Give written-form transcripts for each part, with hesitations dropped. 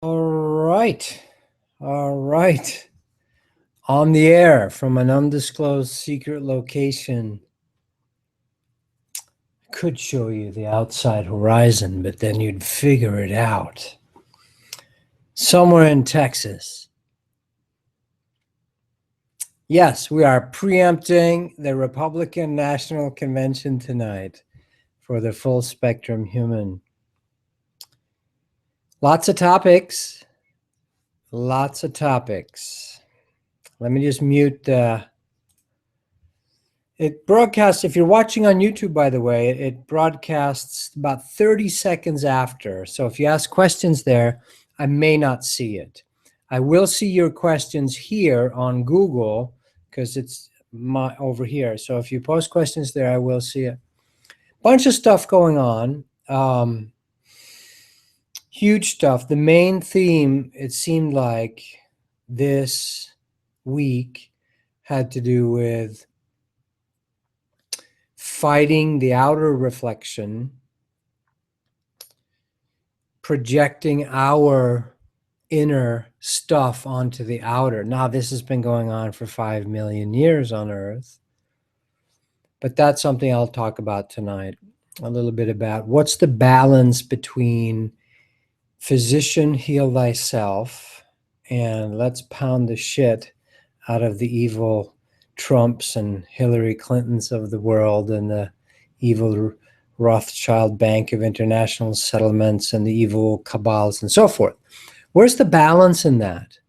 All right. All right. On the air from an undisclosed secret location. Could show you the outside horizon, but then you'd figure it out. Somewhere in Texas. Yes, we are preempting the Republican National Convention tonight for the full spectrum human. Lots of topics. Lots of topics. Let me just mute it broadcasts, if you're watching on YouTube, by the way, it broadcasts about 30 seconds after. So if you ask questions there, I may not see it. I will see your questions here on Google because it's over here. So if you post questions there, I will see it. Bunch of stuff going on. Huge stuff. The main theme, it seemed like this week, had to do with fighting the outer reflection, projecting our inner stuff onto the outer. Now, this has been going on for 5 million years on Earth, but that's something I'll talk about tonight, a little bit about what's the balance between physician, heal thyself, and let's pound the shit out of the evil Trumps and Hillary Clintons of the world and the evil Rothschild Bank of International Settlements and the evil cabals and so forth. Where's the balance in that?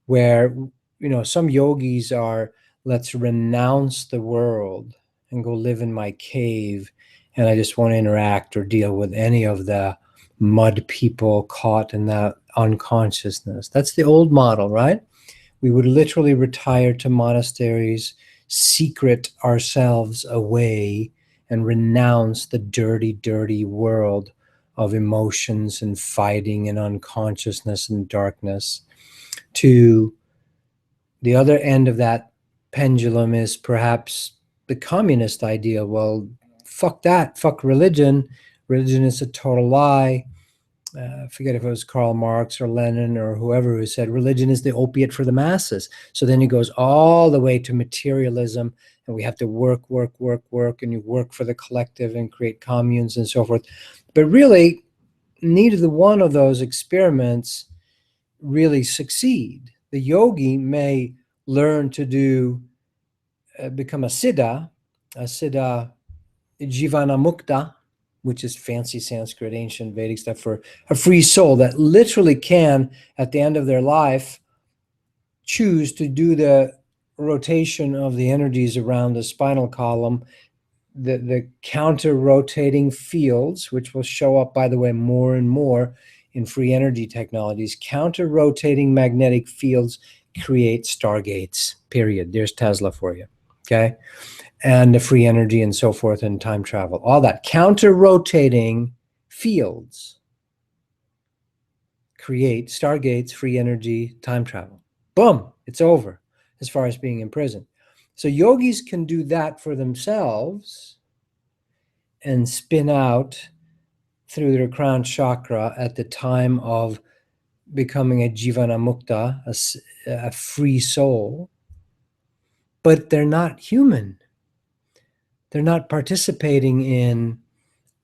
Where, some yogis are, let's renounce the world and go live in my cave, and I just won't interact or deal with any of the mud people caught in that unconsciousness. That's the old model, right? We would literally retire to monasteries, secret ourselves away, and renounce the dirty, dirty world of emotions and fighting and unconsciousness and darkness. To the other end of that pendulum is perhaps the communist idea. Well, fuck that. Fuck religion. Religion is a total lie. I forget if it was Karl Marx or Lenin or whoever who said religion is the opiate for the masses. So then he goes all the way to materialism, and we have to work, and you work for the collective and create communes and so forth. But really, neither one of those experiments really succeed. The yogi may learn to become a siddha jivana mukta, which is fancy Sanskrit, ancient Vedic stuff for a free soul that literally can, at the end of their life, choose to do the rotation of the energies around the spinal column, the counter-rotating fields, which will show up, by the way, more and more in free energy technologies. Counter-rotating magnetic fields create stargates, period. There's Tesla for you, okay? And the free energy and so forth and time travel. All that. Counter-rotating fields create stargates, free energy, time travel. Boom, it's over as far as being in prison. So yogis can do that for themselves and spin out through their crown chakra at the time of becoming a jivana mukta, a free soul. But they're not human. They're not participating in,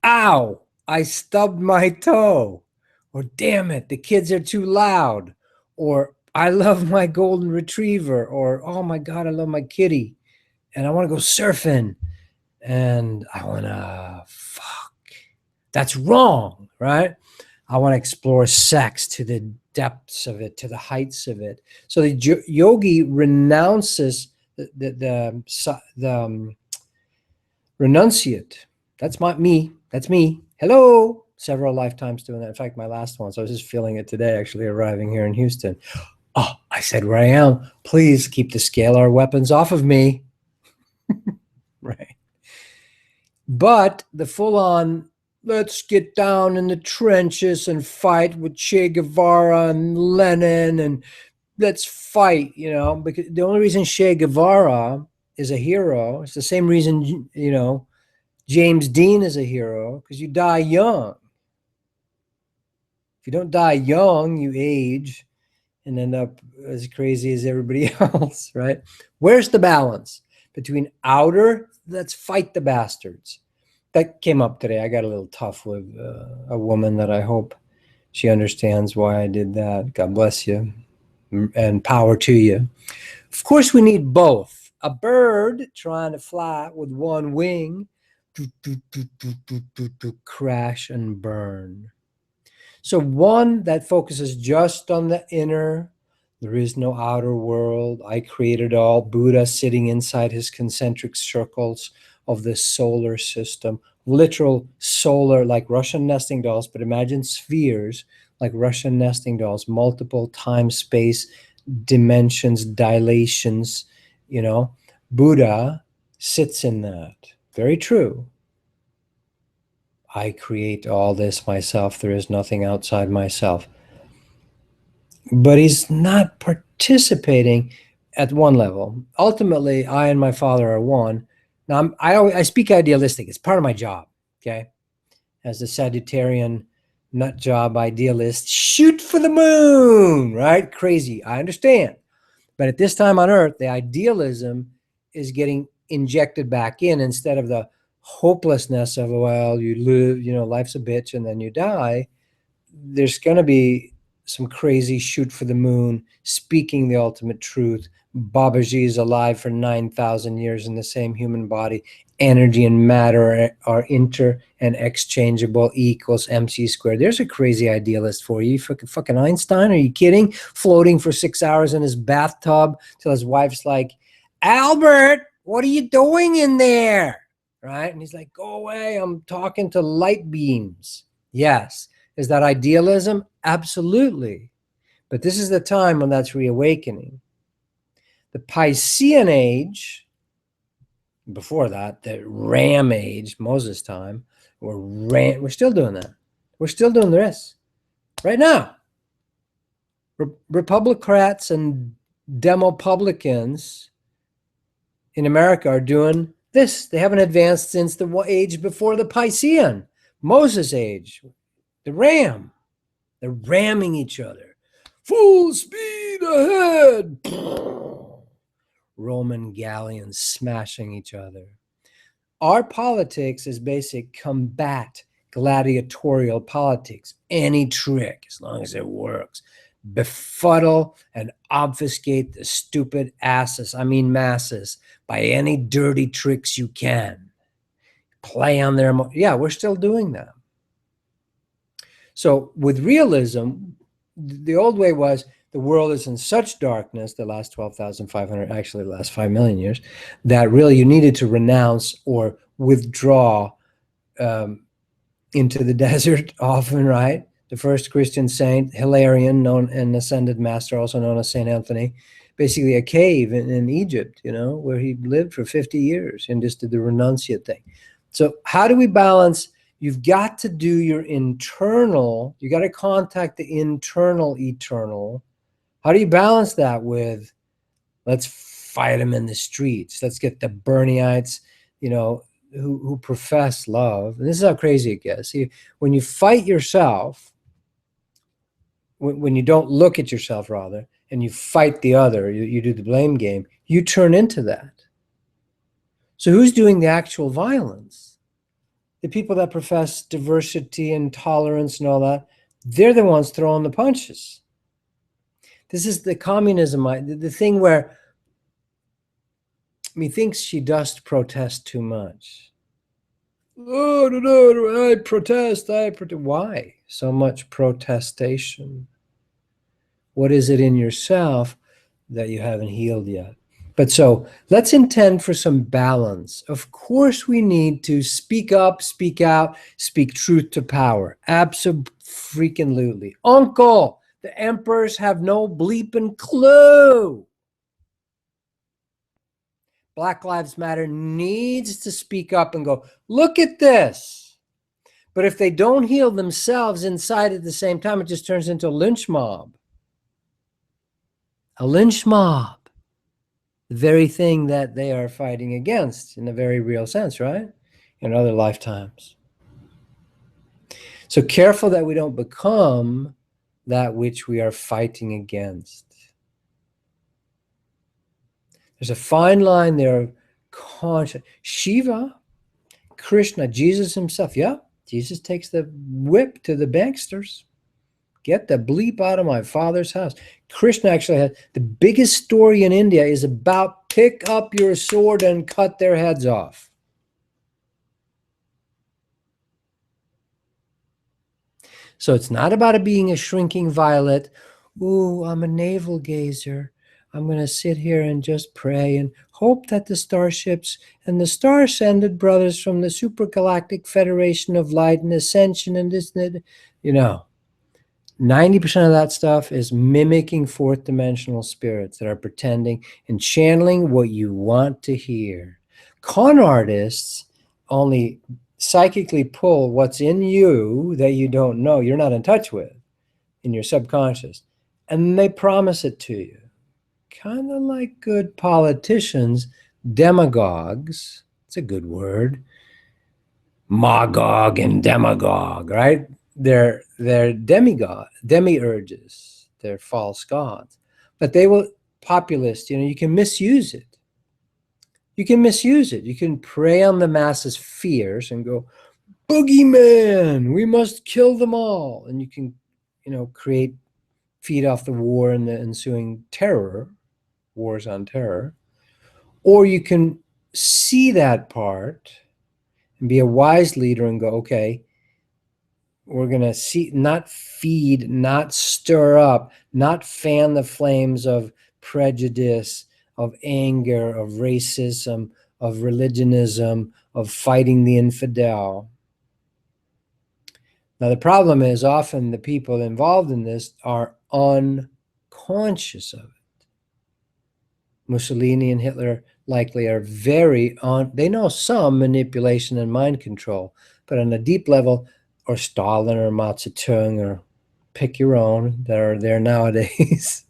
ow, I stubbed my toe, or damn it, the kids are too loud, or I love my golden retriever, or oh my God, I love my kitty, and I want to go surfing, and I want to fuck. That's wrong, right? I want to explore sex to the depths of it, to the heights of it. So the yogi renounces the renunciate. That's me. That's me. Hello. Several lifetimes doing that. In fact, my last one. So I was just feeling it today, actually arriving here in Houston. Oh, I said where I am. Please keep the scalar weapons off of me. Right. But the full-on, let's get down in the trenches and fight with Che Guevara and Lenin and let's fight, because the only reason Che Guevara is a hero, it's the same reason, James Dean is a hero, because you die young. If you don't die young, you age and end up as crazy as everybody else, right? Where's the balance between outer, let's fight the bastards? That came up today. I got a little tough with a woman that I hope she understands why I did that. God bless you and power to you. Of course, we need both. A bird trying to fly with one wing, crash and burn. So one that focuses just on the inner, there is no outer world. I created all. Buddha sitting inside his concentric circles of the solar system, literal solar, like Russian nesting dolls, but imagine spheres like Russian nesting dolls, multiple time, space, dimensions, dilations, you know. Buddha sits in that. Very true. I create all this myself. There is nothing outside myself. But he's not participating at one level. Ultimately, I and my father are one. Now, I speak idealistic. It's part of my job, okay? As a Sagittarian nut job idealist, shoot for the moon, right? Crazy. I understand. But at this time on Earth, the idealism is getting injected back in instead of the hopelessness of, well, you live, you know, life's a bitch and then you die. There's going to be some crazy shoot for the moon, speaking the ultimate truth. Babaji is alive for 9,000 years in the same human body. Energy and matter are inter and exchangeable. E equals mc squared. There's a crazy idealist for you. Fucking Einstein. Are you kidding? Floating for 6 hours in his bathtub till his wife's like, Albert, what are you doing in there? Right? And he's like, go away. I'm talking to light beams. Yes. Is that idealism? Absolutely. But this is the time when that's reawakening. The Piscean age, before that, the Ram age, Moses' time, we're still doing that. We're still doing this right now. Republicans and Demopublicans in America are doing this. They haven't advanced since the age before the Piscean, Moses' age, the Ram. They're ramming each other. Full speed ahead. Roman galleons smashing each other. Our politics is basic combat gladiatorial politics. Any trick, as long as it works. Befuddle and obfuscate the stupid asses, masses, by any dirty tricks you can. Play on their, yeah, we're still doing that. So with realism, the old way was the world is in such darkness, the last 12,500, actually the last 5 million years, that really you needed to renounce or withdraw into the desert often, right? The first Christian saint, Hilarion, known an ascended master, also known as Saint Anthony, basically a cave in Egypt, you know, where he lived for 50 years and just did the renunciate thing. So how do we balance? You've got to do your internal, you got to contact the internal eternal. How do you balance that with, let's fight them in the streets. Let's get the Bernieites, you know, who profess love. And this is how crazy it gets. See, when you fight yourself, when you don't look at yourself, rather, and you fight the other, you do the blame game, you turn into that. So who's doing the actual violence? The people that profess diversity and tolerance and all that, they're the ones throwing the punches. This is the communism, the thing where methinks she does protest too much. Oh, no, I protest. Why so much protestation? What is it in yourself that you haven't healed yet? But so let's intend for some balance. Of course, we need to speak up, speak out, speak truth to power. Absolutely. Uncle, the emperors have no bleeping clue. Black Lives Matter needs to speak up and go, look at this. But if they don't heal themselves inside at the same time, it just turns into a lynch mob. A lynch mob. The very thing that they are fighting against in a very real sense, right? In other lifetimes. So careful that we don't become that which we are fighting against. There's a fine line there of conscious. Shiva, Krishna, Jesus himself. Yeah, Jesus takes the whip to the banksters. Get the bleep out of my father's house. Krishna actually had the biggest story in India is about pick up your sword and cut their heads off. So it's not about it being a shrinking violet. Ooh, I'm a navel gazer. I'm going to sit here and just pray and hope that the starships and the star-ascended brothers from the Supergalactic Federation of Light and Ascension and this, 90% of that stuff is mimicking fourth dimensional spirits that are pretending and channeling what you want to hear. Con artists only psychically pull what's in you that you don't know, you're not in touch with, in your subconscious, and they promise it to you. Kind of like good politicians, demagogues, it's a good word, magog and demagogue, right? They're demiurges, they're false gods, but they will populist, you can misuse it. You can misuse it. You can prey on the masses' fears and go, boogeyman, we must kill them all. And you can, feed off the war and the ensuing terror, wars on terror. Or you can see that part and be a wise leader and go, okay, we're going to see, not feed, not stir up, not fan the flames of prejudice, of anger, of racism, of religionism, of fighting the infidel. Now, the problem is often the people involved in this are unconscious of it. Mussolini and Hitler likely are they know some manipulation and mind control, but on a deep level, or Stalin or Mao Zedong, or pick your own that are there nowadays,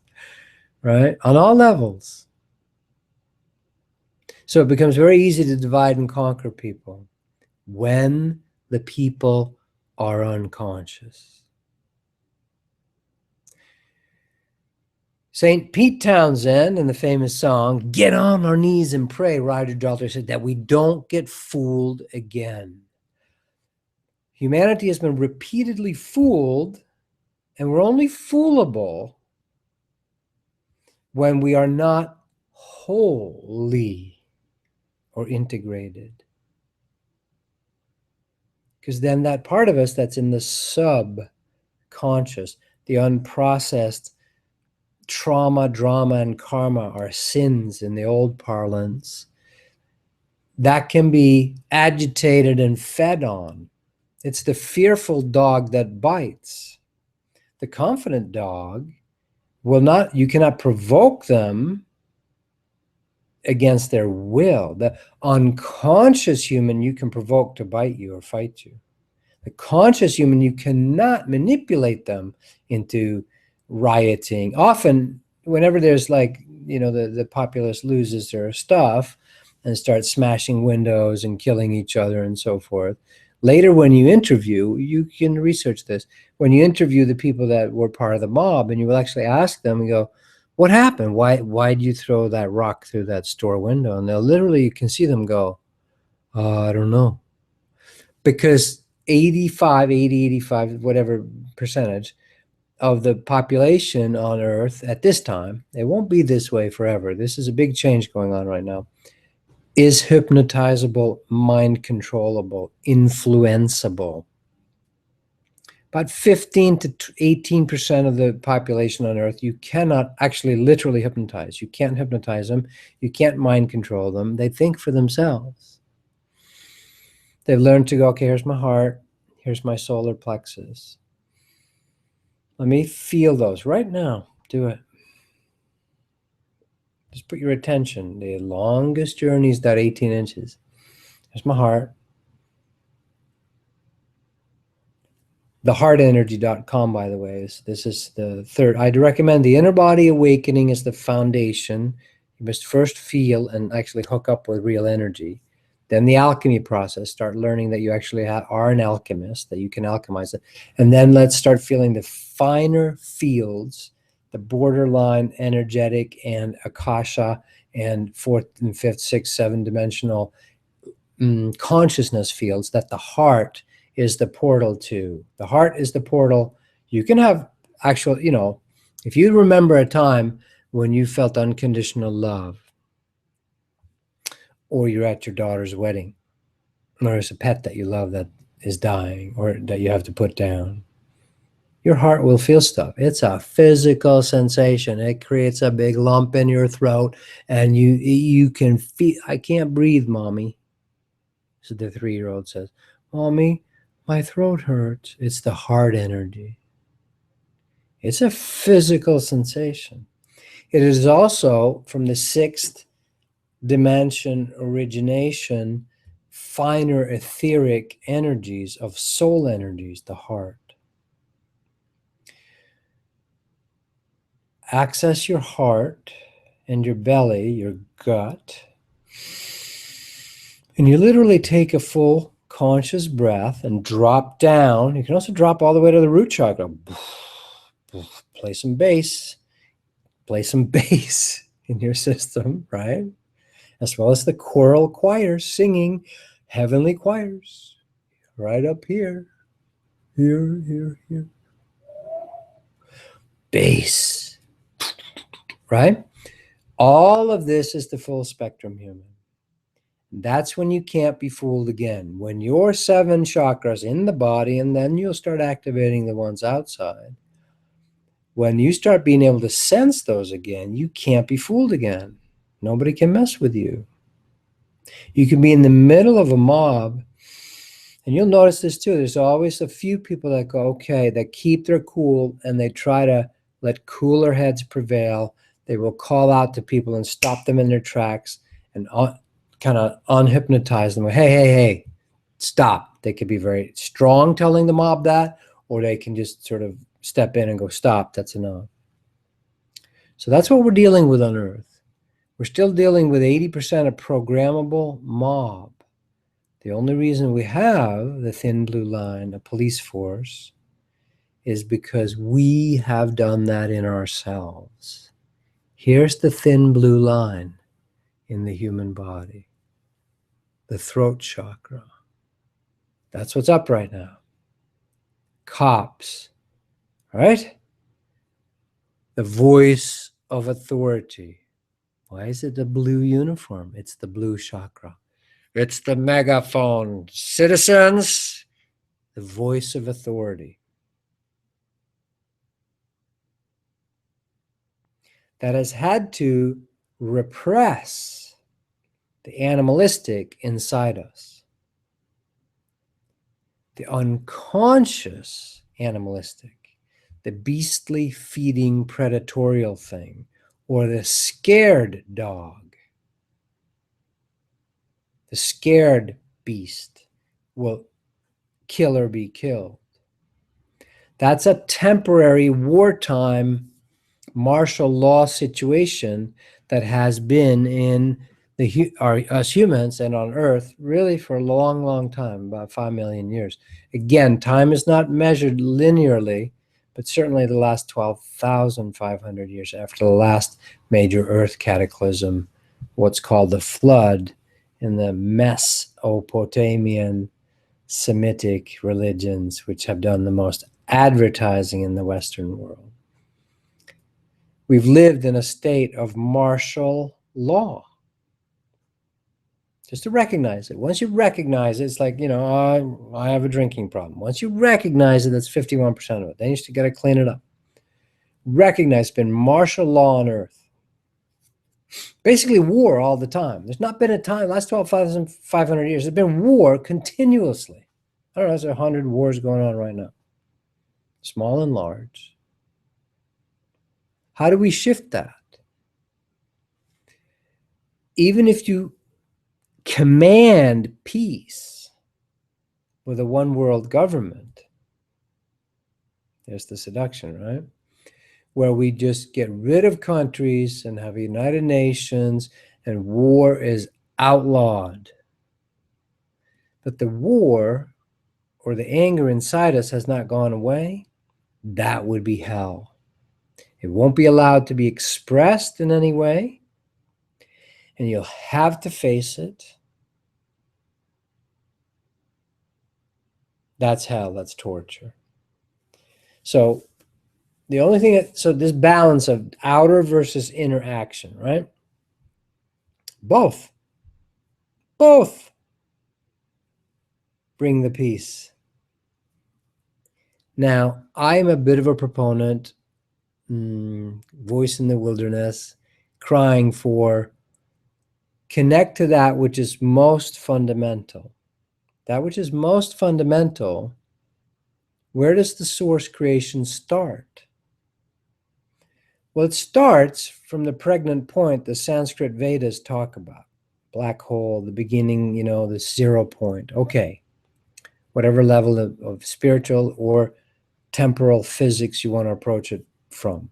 right? On all levels. So it becomes very easy to divide and conquer people when the people are unconscious. St. Pete Townsend, in the famous song, Get on Our Knees and Pray, Ryder Daltrey said that we don't get fooled again. Humanity has been repeatedly fooled, and we're only foolable when we are not wholly or integrated. Because then that part of us that's in the subconscious, the unprocessed trauma, drama, and karma, our sins in the old parlance, that can be agitated and fed on. It's the fearful dog that bites. The confident dog you cannot provoke them against their will. The unconscious human you can provoke to bite you or fight you. The conscious human, you cannot manipulate them into rioting. Often, whenever there's the populace loses their stuff and starts smashing windows and killing each other and so forth, later when you interview, you can research this, when you interview the people that were part of the mob, and you will actually ask them and go, what happened? Why did you throw that rock through that store window? And they'll literally, you can see them go, I don't know. Because 85, whatever percentage of the population on Earth at this time, it won't be this way forever. This is a big change going on right now, is hypnotizable, mind controllable, influenceable. About 15 to 18% of the population on Earth, you cannot actually literally hypnotize. You can't hypnotize them. You can't mind control them. They think for themselves. They've learned to go, okay, here's my heart. Here's my solar plexus. Let me feel those right now. Do it. Just put your attention. The longest journey is that 18 inches. There's my heart. Theheartenergy.com, by the way, this is the third. I'd recommend the inner body awakening is the foundation. You must first feel and actually hook up with real energy. Then the alchemy process, start learning that you actually are an alchemist, that you can alchemize it. And then let's start feeling the finer fields, the borderline energetic and akasha and fourth and fifth, sixth, seven dimensional consciousness fields that the heart is the portal to. The heart is the portal. You can have actual, if you remember a time when you felt unconditional love, or you're at your daughter's wedding, or there's a pet that you love that is dying or that you have to put down, your heart will feel stuff. It's a physical sensation. It creates a big lump in your throat, and you can feel, I can't breathe, mommy. So the 3-year-old says, mommy, my throat hurts. It's the heart energy. It's a physical sensation. It is also from the 6th dimension origination, finer etheric energies of soul energies, the heart. Access your heart and your belly, your gut, and you literally take a full conscious breath and drop down. You can also drop all the way to the root chakra. Play some bass in your system, right? As well as the choral choirs singing heavenly choirs right up here. Here. Bass, right? All of this is the full spectrum human. That's when you can't be fooled again. When your 7 chakras in the body, and then you'll start activating the ones outside. When you start being able to sense those again, you can't be fooled again. Nobody can mess with you. You can be in the middle of a mob, and you'll notice this too. There's always a few people that go, okay, that keep their cool, and they try to let cooler heads prevail. They will call out to people and stop them in their tracks and kind of unhypnotize them. Hey, stop. They could be very strong telling the mob that, or they can just sort of step in and go, stop, that's enough. So that's what we're dealing with on Earth. We're still dealing with 80% of programmable mob. The only reason we have the thin blue line, a police force, is because we have done that in ourselves. Here's the thin blue line in the human body, the throat chakra. That's what's up right now. Cops, right? The voice of authority. Why is it the blue uniform? It's the blue chakra. It's the megaphone. Citizens, the voice of authority. That has had to repress the animalistic inside us, the unconscious animalistic, the beastly feeding predatorial thing, or the scared dog. The scared beast will kill or be killed. That's a temporary wartime martial law situation that has been in us humans and on Earth really for a long time, about 5 million years. Again, time is not measured linearly, but certainly the last 12,500 years after the last major Earth cataclysm, what's called the flood in the Mesopotamian Semitic religions, which have done the most advertising in the Western world. We've lived in a state of martial law. Just to recognize it. Once you recognize it, it's like, I have a drinking problem. Once you recognize it, that's 51% of it. Then you just got to clean it up. Recognize it's been martial law on Earth. Basically war all the time. There's not been a time, last 12,500 years, there's been war continuously. I don't know, there's 100 wars going on right now. Small and large. How do we shift that? Even if you command peace with a one world government, there's the seduction, right? Where we just get rid of countries and have a United Nations and war is outlawed. but the war or the anger inside us has not gone away, that would be hell. It won't be allowed to be expressed in any way, and you'll have to face it. That's hell, that's torture. So the only thing so this balance of outer versus inner action, right? Both bring the peace. Now, I'm a bit of a proponent, voice in the wilderness, crying for connect to that which is most fundamental. That which is most fundamental, where does the source creation start? Well, it starts from the pregnant point the Sanskrit Vedas talk about. Black hole, the beginning, the 0 point. Okay, whatever level of spiritual or temporal physics you want to approach it from.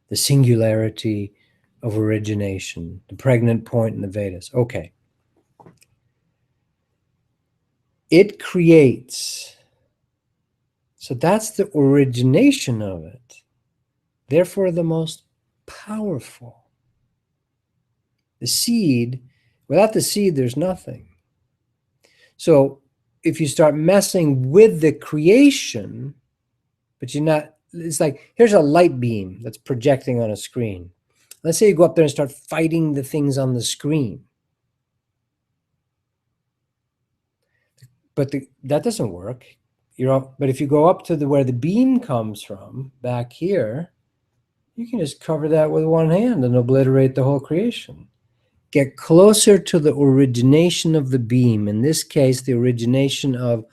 The singularity of origination, the pregnant point in the Vedas. Okay. It creates. So that's the origination of it. Therefore, the most powerful. The seed, without the seed, there's nothing. So if you start messing with the creation, but you're not, it's like, here's a light beam that's projecting on a screen. Let's say you go up there and start fighting the things on the screen. But that doesn't work. But if you go up to where the beam comes from, back here, you can just cover that with one hand and obliterate the whole creation. Get closer to the origination of the beam. In this case, the origination of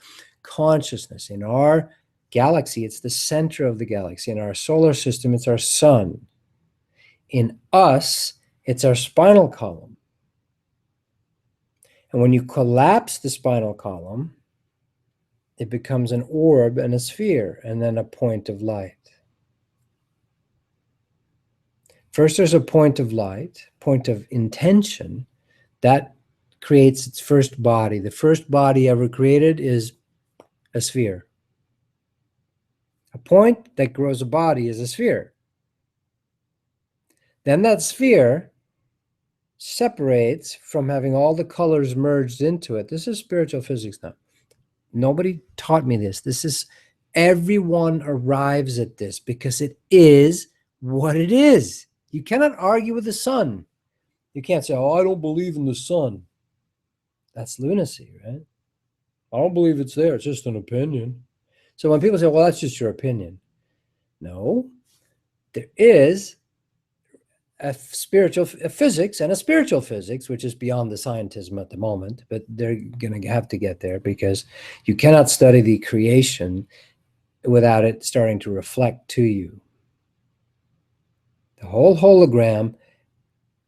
consciousness. In our galaxy, it's the center of the galaxy. In our solar system, it's our sun. In us, it's our spinal column. And when you collapse the spinal column, it becomes an orb and a sphere, and then a point of light. First, there's a point of light, point of intention, that creates its first body. The first body ever created is a sphere. A point that grows a body is a sphere. Then that sphere separates from having all the colors merged into it. This is spiritual physics now. Nobody taught me this. Everyone arrives at this because it is what it is. You cannot argue with the sun. You can't say, oh, I don't believe in the sun. That's lunacy, right? I don't believe it's there. It's just an opinion. So when people say, well, that's just your opinion. No, there is a physics and a spiritual physics, which is beyond the scientism at the moment, but they're going to have to get there because you cannot study the creation without it starting to reflect to you. The whole hologram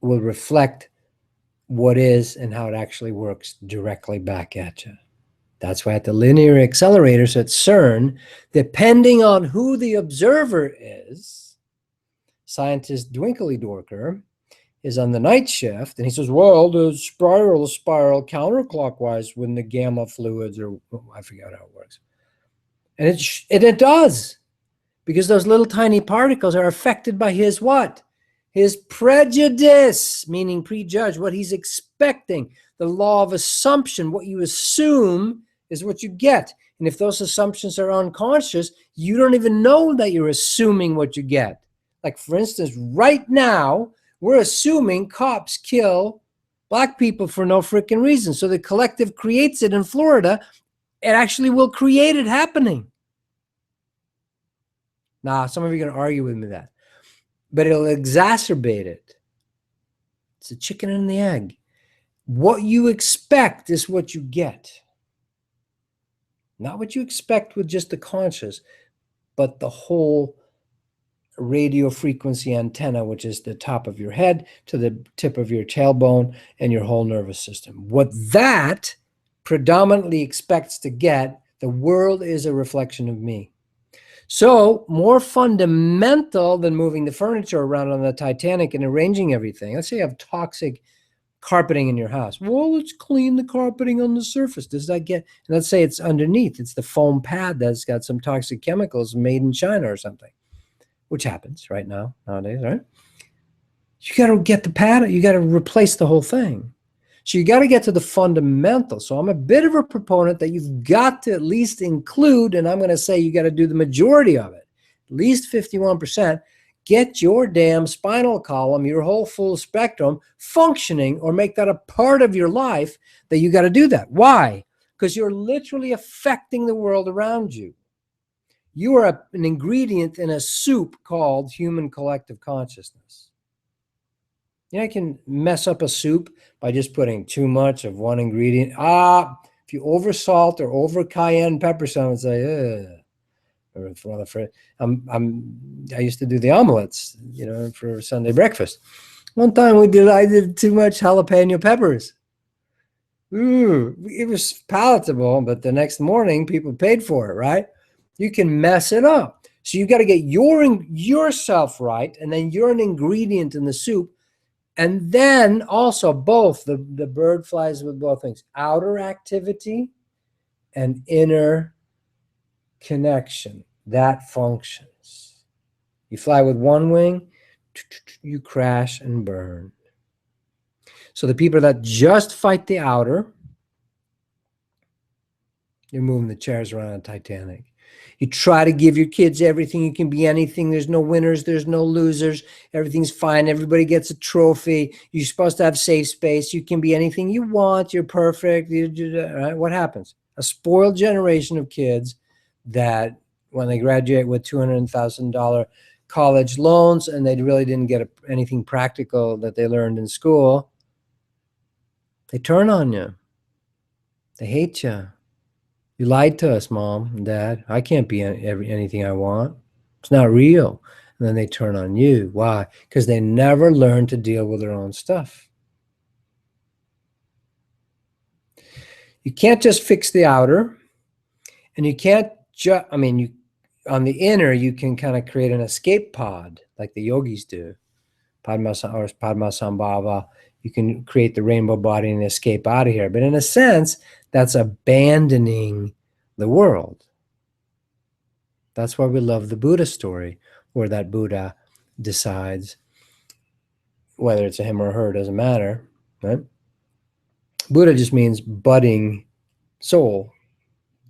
will reflect what is and how it actually works directly back at you. That's why at the linear accelerators at CERN, depending on who the observer is, scientist Dwinkly Dorker is on the night shift, and he says, well, the spiral counterclockwise when the gamma fluids, or I forget how it works. And it does, because those little tiny particles are affected by his what? His prejudice, meaning prejudge, what he's expecting. The law of assumption, what you assume is what you get. And if those assumptions are unconscious, you don't even know that you're assuming what you get. Like, for instance, right now, we're assuming cops kill black people for no freaking reason. So the collective creates it in Florida. It actually will create it happening. Now, some of you are going to argue with me that. But it'll exacerbate it. It's a chicken and the egg. What you expect is what you get. Not what you expect with just the conscious, but the whole radio frequency antenna, which is the top of your head to the tip of your tailbone and your whole nervous system. What that predominantly expects to get, the world is a reflection of me. So more fundamental than moving the furniture around on the Titanic and arranging everything. Let's say you have toxic carpeting in your house. Well, let's clean the carpeting on the surface. Does that get, and let's say it's underneath, it's the foam pad that's got some toxic chemicals made in China or something, which happens right now, nowadays, right? You got to get the pad, you got to replace the whole thing. So you got to get to the fundamental. So I'm a bit of a proponent that you've got to at least include, and I'm going to say you got to do the majority of it, at least 51%. Get your damn spinal column, your whole full spectrum functioning, or make that a part of your life that you got to do that. Why? Because you're literally affecting the world around you. You are an ingredient in a soup called human collective consciousness. You know, I can mess up a soup by just putting too much of one ingredient. If you over salt or over cayenne pepper, someone say, I used to do the omelets, you know, for Sunday breakfast. One time I did too much jalapeno peppers. Ooh, it was palatable, but the next morning people paid for it, right? You can mess it up. So you got to get yourself right, and then you're an ingredient in the soup. And then also both, the bird flies with both things, outer activity and inner connection. That functions. You fly with one wing, you crash and burn. So the people that just fight the outer, you're moving the chairs around on Titanic. You try to give your kids everything. You can be anything. There's no winners. There's no losers. Everything's fine. Everybody gets a trophy. You're supposed to have safe space. You can be anything you want. You're perfect. Right? What happens? A spoiled generation of kids that when they graduate with $200,000 college loans and they really didn't get anything practical that they learned in school, they turn on you. They hate you. You lied to us, Mom and Dad. I can't be anything I want. It's not real. And then they turn on you. Why? Because they never learned to deal with their own stuff. You can't just fix the outer, and you can't just, on the inner, you can kind of create an escape pod like the yogis do. Padmasambhava. You can create the rainbow body and escape out of here. But in a sense, that's abandoning the world. That's why we love the Buddha story, where that Buddha decides, whether it's a him or a her, doesn't matter, right? Buddha just means budding soul.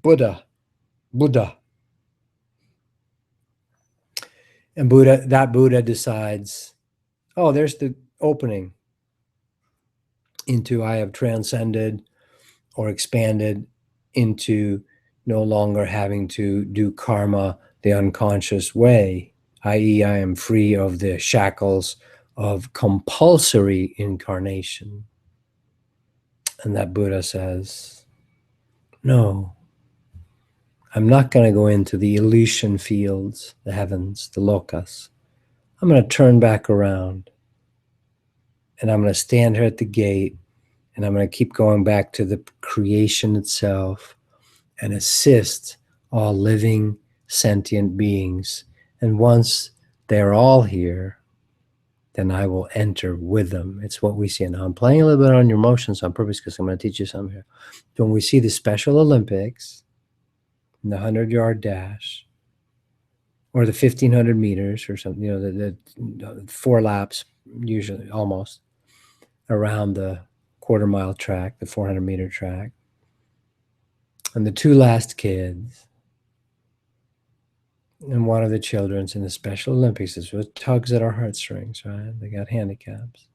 Buddha. And that Buddha decides, oh, there's the opening into I have transcended or expanded into no longer having to do karma the unconscious way, i.e., I am free of the shackles of compulsory incarnation. And that Buddha says, no, I'm not going to go into the Elysian fields, the heavens, the lokas. I'm going to turn back around and I'm going to stand here at the gate and I'm going to keep going back to the creation itself and assist all living sentient beings. And once they're all here, then I will enter with them. It's what we see. Now I'm playing a little bit on your emotions on purpose because I'm going to teach you something here. When we see the Special Olympics, the 100-yard dash, or the 1,500 meters or something, you know, the 4 laps, usually almost, around the quarter-mile track, the 400-meter track, and the 2 last kids, and one of the children's in the Special Olympics, this was tugs at our heartstrings, right? They got handicaps.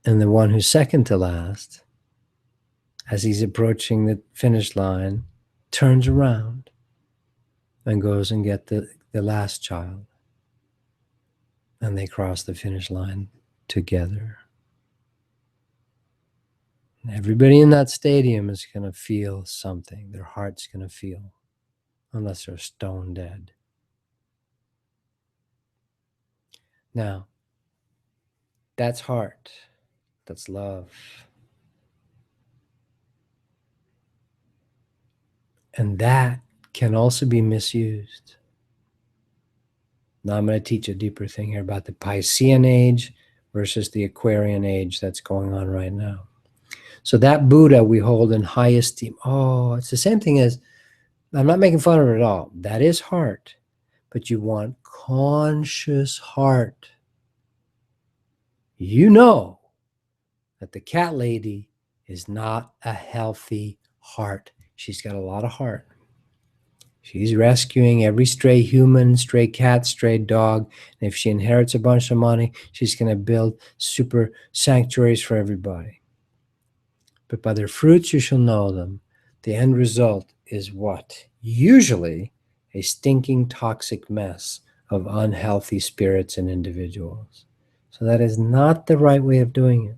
And the one who's second to last, as he's approaching the finish line, turns around and goes and get the last child. And they cross the finish line together. And everybody in that stadium is going to feel something. Their heart's going to feel, unless they're stone dead. Now, that's heart. That's love. And that can also be misused. Now I'm going to teach a deeper thing here about the Piscean age, versus the Aquarian age that's going on right now. So that Buddha we hold in high esteem. Oh, it's the same thing as, I'm not making fun of it at all. That is heart, but you want conscious heart. You know that the cat lady is not a healthy heart. She's got a lot of heart. She's rescuing every stray human, stray cat, stray dog. And if she inherits a bunch of money, she's going to build super sanctuaries for everybody. But by their fruits you shall know them. The end result is what? Usually a stinking, toxic mess of unhealthy spirits and individuals. So that is not the right way of doing it.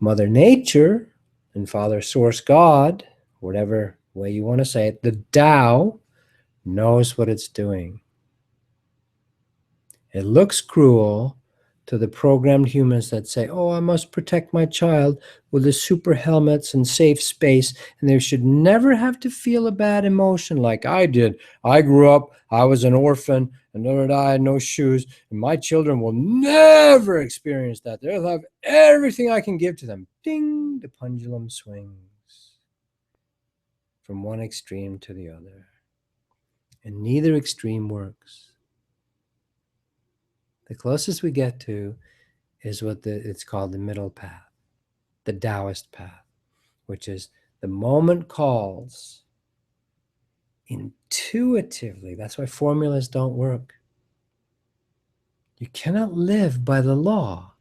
Mother Nature and Father Source God, whatever way you want to say it, the Tao knows what it's doing. It looks cruel to the programmed humans that say, oh, I must protect my child with the super helmets and safe space, and they should never have to feel a bad emotion like I did. I grew up, I was an orphan, and I had no shoes, and my children will never experience that. They'll have everything I can give to them. Ding, the pendulum swings from one extreme to the other, and neither extreme works. The closest we get to is what it's called the middle path, the Taoist path, which is the moment calls intuitively. That's why formulas don't work. You cannot live by the law.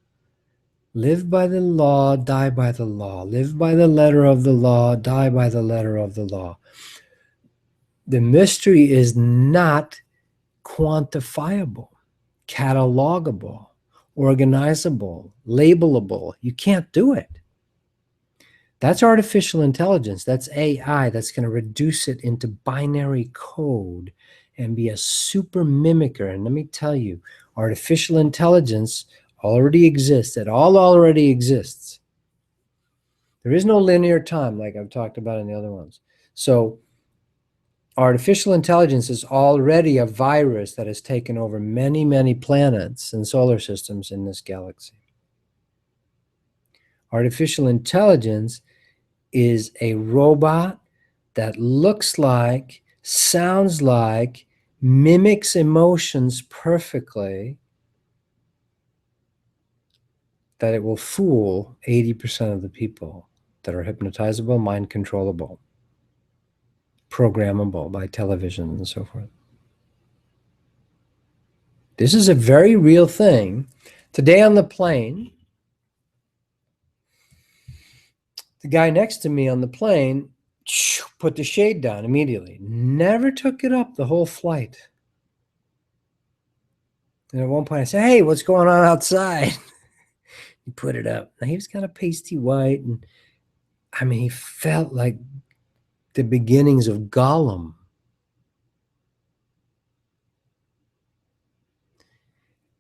Live by the law, die by the law. Live by the letter of the law, die by the letter of the law. The mystery is not quantifiable, catalogable, organizable, labelable. You can't do it. That's artificial intelligence. That's AI. That's going to reduce it into binary code and be a super mimicker. And let me tell you, artificial intelligence already exists. It all already exists. There is no linear time like I've talked about in the other ones. So artificial intelligence is already a virus that has taken over many, many planets and solar systems in this galaxy. Artificial intelligence is a robot that looks like, sounds like, mimics emotions perfectly, that it will fool 80% of the people that are hypnotizable, mind controllable, programmable by television and so forth. This is a very real thing. Today on the plane, the guy next to me on the plane put the shade down immediately. Never took it up the whole flight. And at one point I said, hey, what's going on outside? He put it up. Now he was kind of pasty white. And I mean, he felt like the beginnings of Gollum.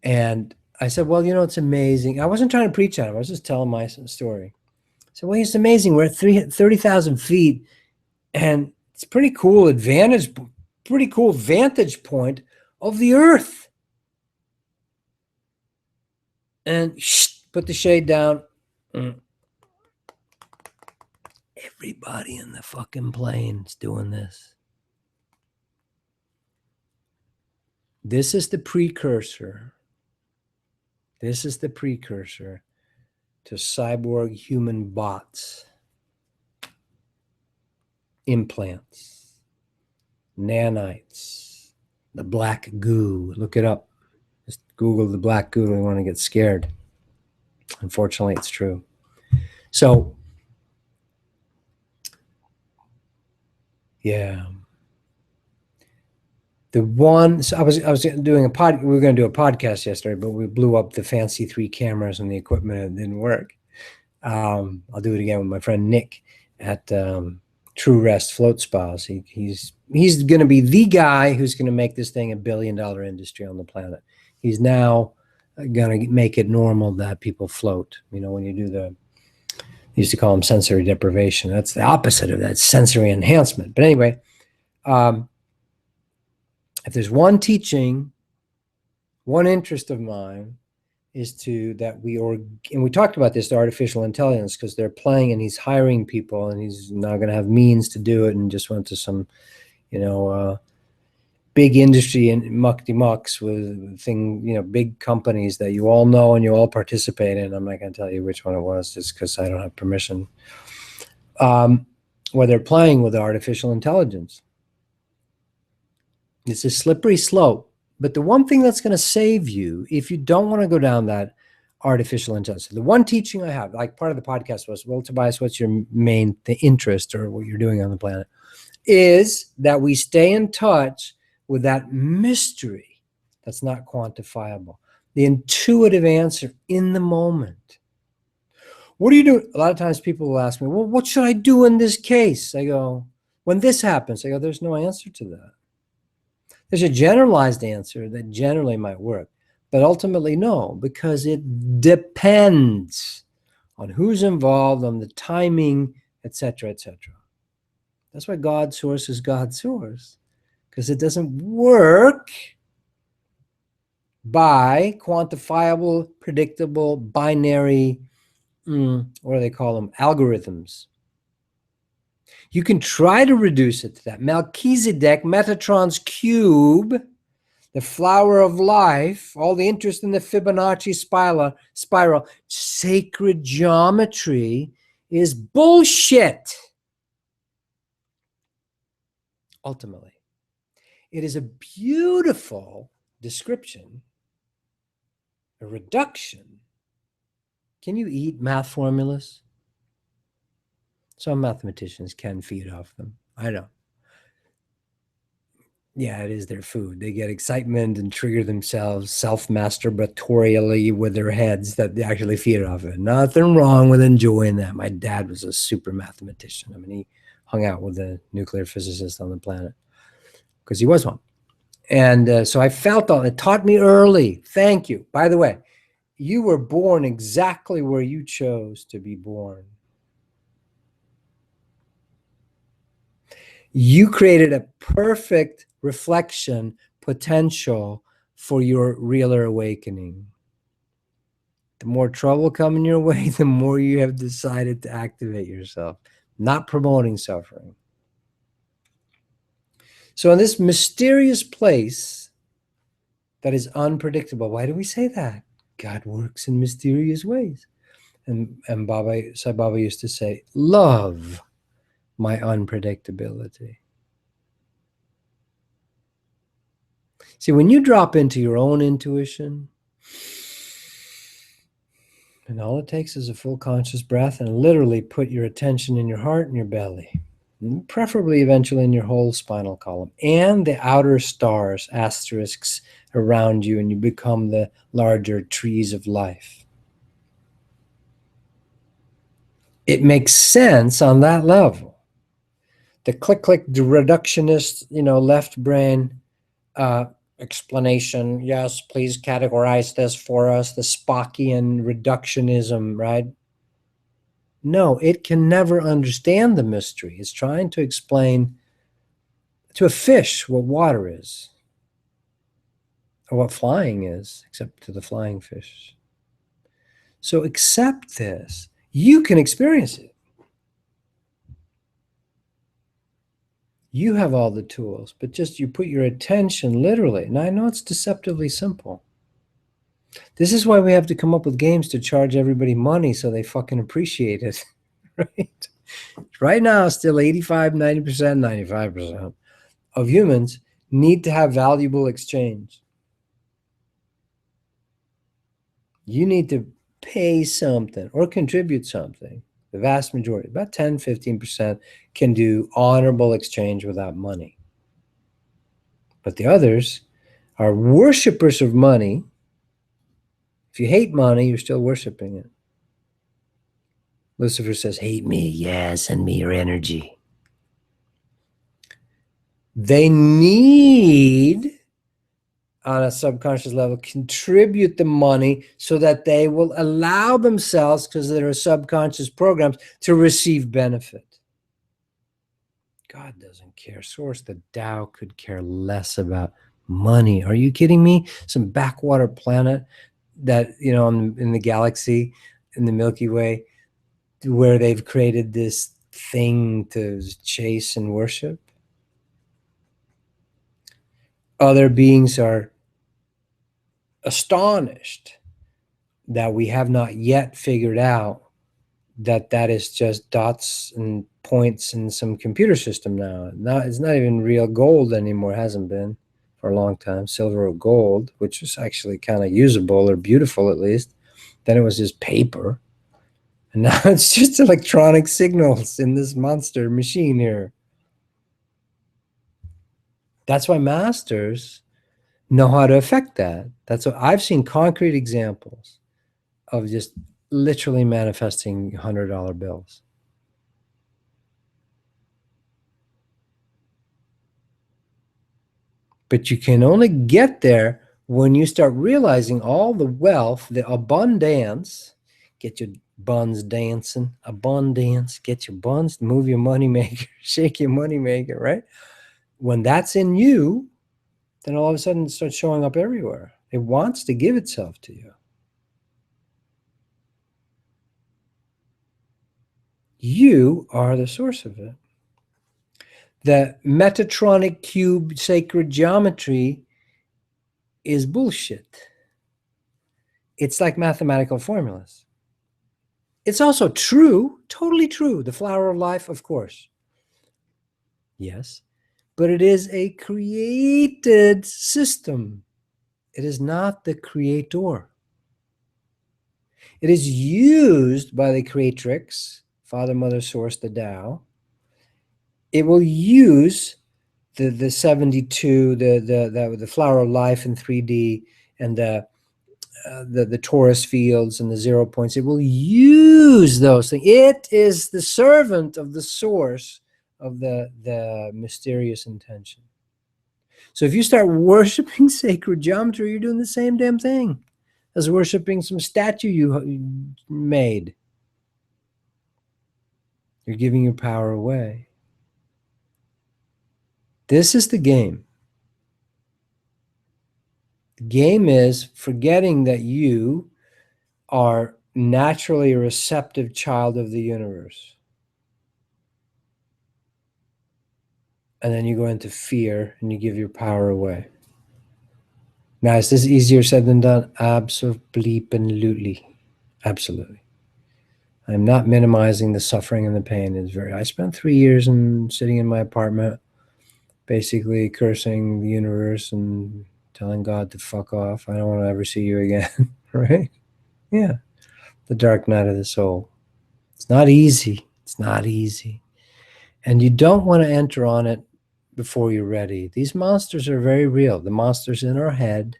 And I said, well, you know, it's amazing. I wasn't trying to preach on him. I was just telling my story. I said, well, it's amazing. We're at 30,000 feet. And it's pretty cool vantage point of the earth. And put the shade down. Everybody in the fucking plane's doing this. This is the precursor. This is the precursor to cyborg human bots, implants, nanites, the black goo. Look it up. Just Google the black goo. We want to get scared. Unfortunately, it's true. So, yeah. The one, so I was doing we were going to do a podcast yesterday, but we blew up the fancy 3 cameras and the equipment and it didn't work. I'll do it again with my friend Nick at True Rest Float Spas. He's going to be the guy who's going to make this thing $1 billion industry on the planet. He's now going to make it normal that people float. You know, when you do they used to call them sensory deprivation. That's the opposite of that, sensory enhancement. But anyway, if there's one teaching, one interest of mine, is to that we and we talked about this, the artificial intelligence, because they're playing and he's hiring people and he's not going to have means to do it and just went to some, big industry and mucks with big companies that you all know and you all participate in. I'm not going to tell you which one it was just because I don't have permission. Where they're playing with artificial intelligence. It's a slippery slope. But the one thing that's going to save you, if you don't want to go down that artificial intelligence, the one teaching I have, like part of the podcast was, well, Tobias, what's your main interest or what you're doing on the planet, is that we stay in touch with that mystery that's not quantifiable, the intuitive answer in the moment. What do you do? A lot of times people will ask me, well, what should I do in this case? I go, when this happens, I go, there's no answer to that. There's a generalized answer that generally might work, but ultimately no, because it depends on who's involved, on the timing, etc., etc. That's why God's source is God's source, because it doesn't work by quantifiable, predictable, binary, what do they call them? Algorithms. You can try to reduce it to that. Melchizedek, Metatron's cube, the flower of life, all the interest in the Fibonacci spiral, sacred geometry is bullshit. Ultimately, it is a beautiful description, a reduction. Can you eat math formulas? Some mathematicians can feed off them. I know. Yeah, it is their food. They get excitement and trigger themselves self-masturbatorially with their heads that they actually feed off it. Nothing wrong with enjoying that. My dad was a super mathematician. I mean, he hung out with the nuclear physicist on the planet because he was one. And so I felt all it taught me early. Thank you. By the way, you were born exactly where you chose to be born. You created a perfect reflection potential for your realer awakening. The more trouble coming your way, the more you have decided to activate yourself, not promoting suffering. So in this mysterious place that is unpredictable, why do we say that? God works in mysterious ways. And Sai Baba used to say, love my unpredictability. See, when you drop into your own intuition, and all it takes is a full conscious breath and literally put your attention in your heart and your belly, and preferably eventually in your whole spinal column and the outer stars, asterisks around you, and you become the larger trees of life. It makes sense on that level. The click, the reductionist, left brain explanation, yes, please categorize this for us, the Spockian reductionism, right? No, it can never understand the mystery. It's trying to explain to a fish what water is, or what flying is, except to the flying fish. So accept this. You can experience it. You have all the tools, but just you put your attention literally. Now, I know it's deceptively simple. This is why we have to come up with games to charge everybody money so they fucking appreciate it, right? Right now, still 85, 90%, 95% of humans need to have valuable exchange. You need to pay something or contribute something. The vast majority, about 10, 15%, can do honorable exchange without money. But the others are worshipers of money. If you hate money, you're still worshiping it. Lucifer says, hate me. Yeah, send me your energy. They need, on a subconscious level, contribute the money so that they will allow themselves, because there are subconscious programs, to receive benefit. God doesn't care. Source, the Tao, could care less about money. Are you kidding me? Some backwater planet that, in the galaxy, in the Milky Way, where they've created this thing to chase and worship. Other beings are astonished that we have not yet figured out that is just dots and points in some computer system now. It's not even real gold anymore. It hasn't been for a long time. Silver or gold, which was actually kind of usable or beautiful at least. Then it was just paper. And now it's just electronic signals in this monster machine here. That's why masters know how to affect that. That's what I've seen concrete examples of, just literally manifesting $100 bills. But you can only get there when you start realizing all the wealth, the abundance. Get your buns dancing, abundance, get your buns, move your money maker, shake your money maker, right? When that's in you, then all of a sudden it starts showing up everywhere. It wants to give itself to you. You are the source of it. The Metatronic cube sacred geometry is bullshit. It's like mathematical formulas. It's also true, totally true. The flower of life, of course. Yes, but it is a created system. It is not the creator. It is used by the creatrix, Father, Mother, Source, the Tao. It will use the 72, the flower of life in 3D, and the torus fields and the 0 points. It will use those things. It is the servant of the source of the mysterious intention. So if you start worshiping sacred geometry, you're doing the same damn thing as worshiping some statue you made. You're giving your power away. This is the game. The game is forgetting that you are naturally a receptive child of the universe. And then you go into fear and you give your power away. Now, is this easier said than done? Absolutely. Absolutely. I'm not minimizing the suffering and the pain. I spent 3 years sitting in my apartment, basically cursing the universe and telling God to fuck off. I don't want to ever see you again. Right? Yeah. The dark night of the soul. It's not easy. It's not easy. And you don't want to enter on it before you're ready. These monsters are very real. The monsters in our head,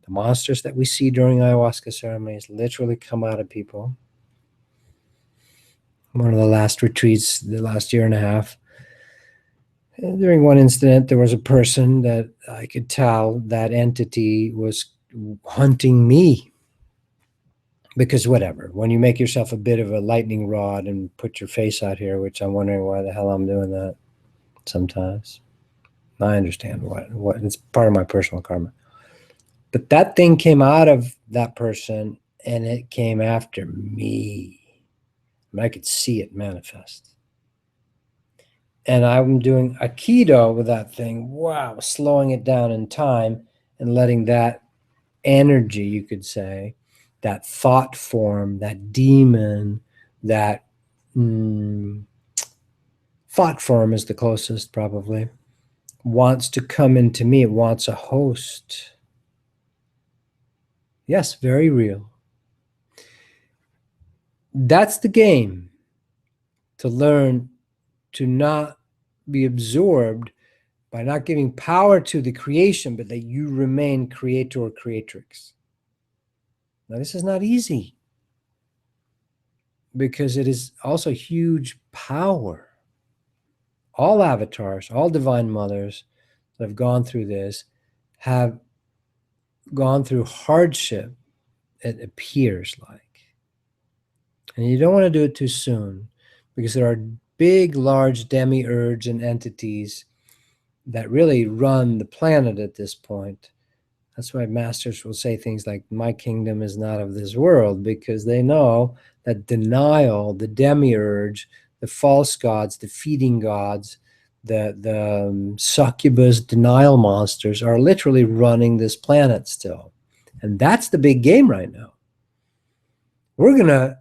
the monsters that we see during ayahuasca ceremonies literally come out of people. One of the last retreats, the last year and a half, during one incident, there was a person that I could tell that entity was hunting me. Because whatever, when you make yourself a bit of a lightning rod and put your face out here, which I'm wondering why the hell I'm doing that sometimes. I understand what it's part of my personal karma. But that thing came out of that person and it came after me. I mean, I could see it manifest. And I'm doing Aikido with that thing. Wow, slowing it down in time and letting that energy, you could say, that thought form, that demon, that thought form is the closest probably, wants to come into me. It wants a host. Yes, very real. That's the game. To learn to not be absorbed by not giving power to the creation, but that you remain creator or creatrix. Now, this is not easy because it is also huge power. All avatars, all divine mothers that have gone through this have gone through hardship, it appears like. And you don't want to do it too soon because there are big, large demiurge and entities that really run the planet at this point That's why masters will say things like, my kingdom is not of this world, because they know that denial, the demiurge, the false gods, the feeding gods, the succubus denial monsters are literally running this planet still. And that's the big game right now. We're going to,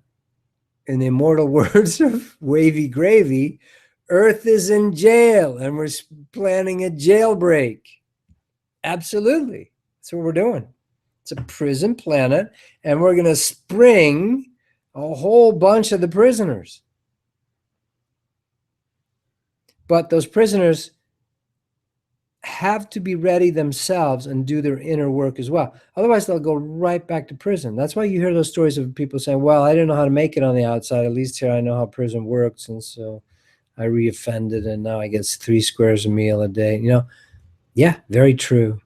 in the immortal words of Wavy Gravy, Earth is in jail and we're planning a jailbreak. Absolutely. That's what we're doing. It's a prison planet, and we're going to spring a whole bunch of the prisoners. But those prisoners have to be ready themselves and do their inner work as well. Otherwise, they'll go right back to prison. That's why you hear those stories of people saying, well, I didn't know how to make it on the outside. At least here I know how prison works. And so I reoffended, and now I get 3 squares a meal a day. You know, yeah, very true.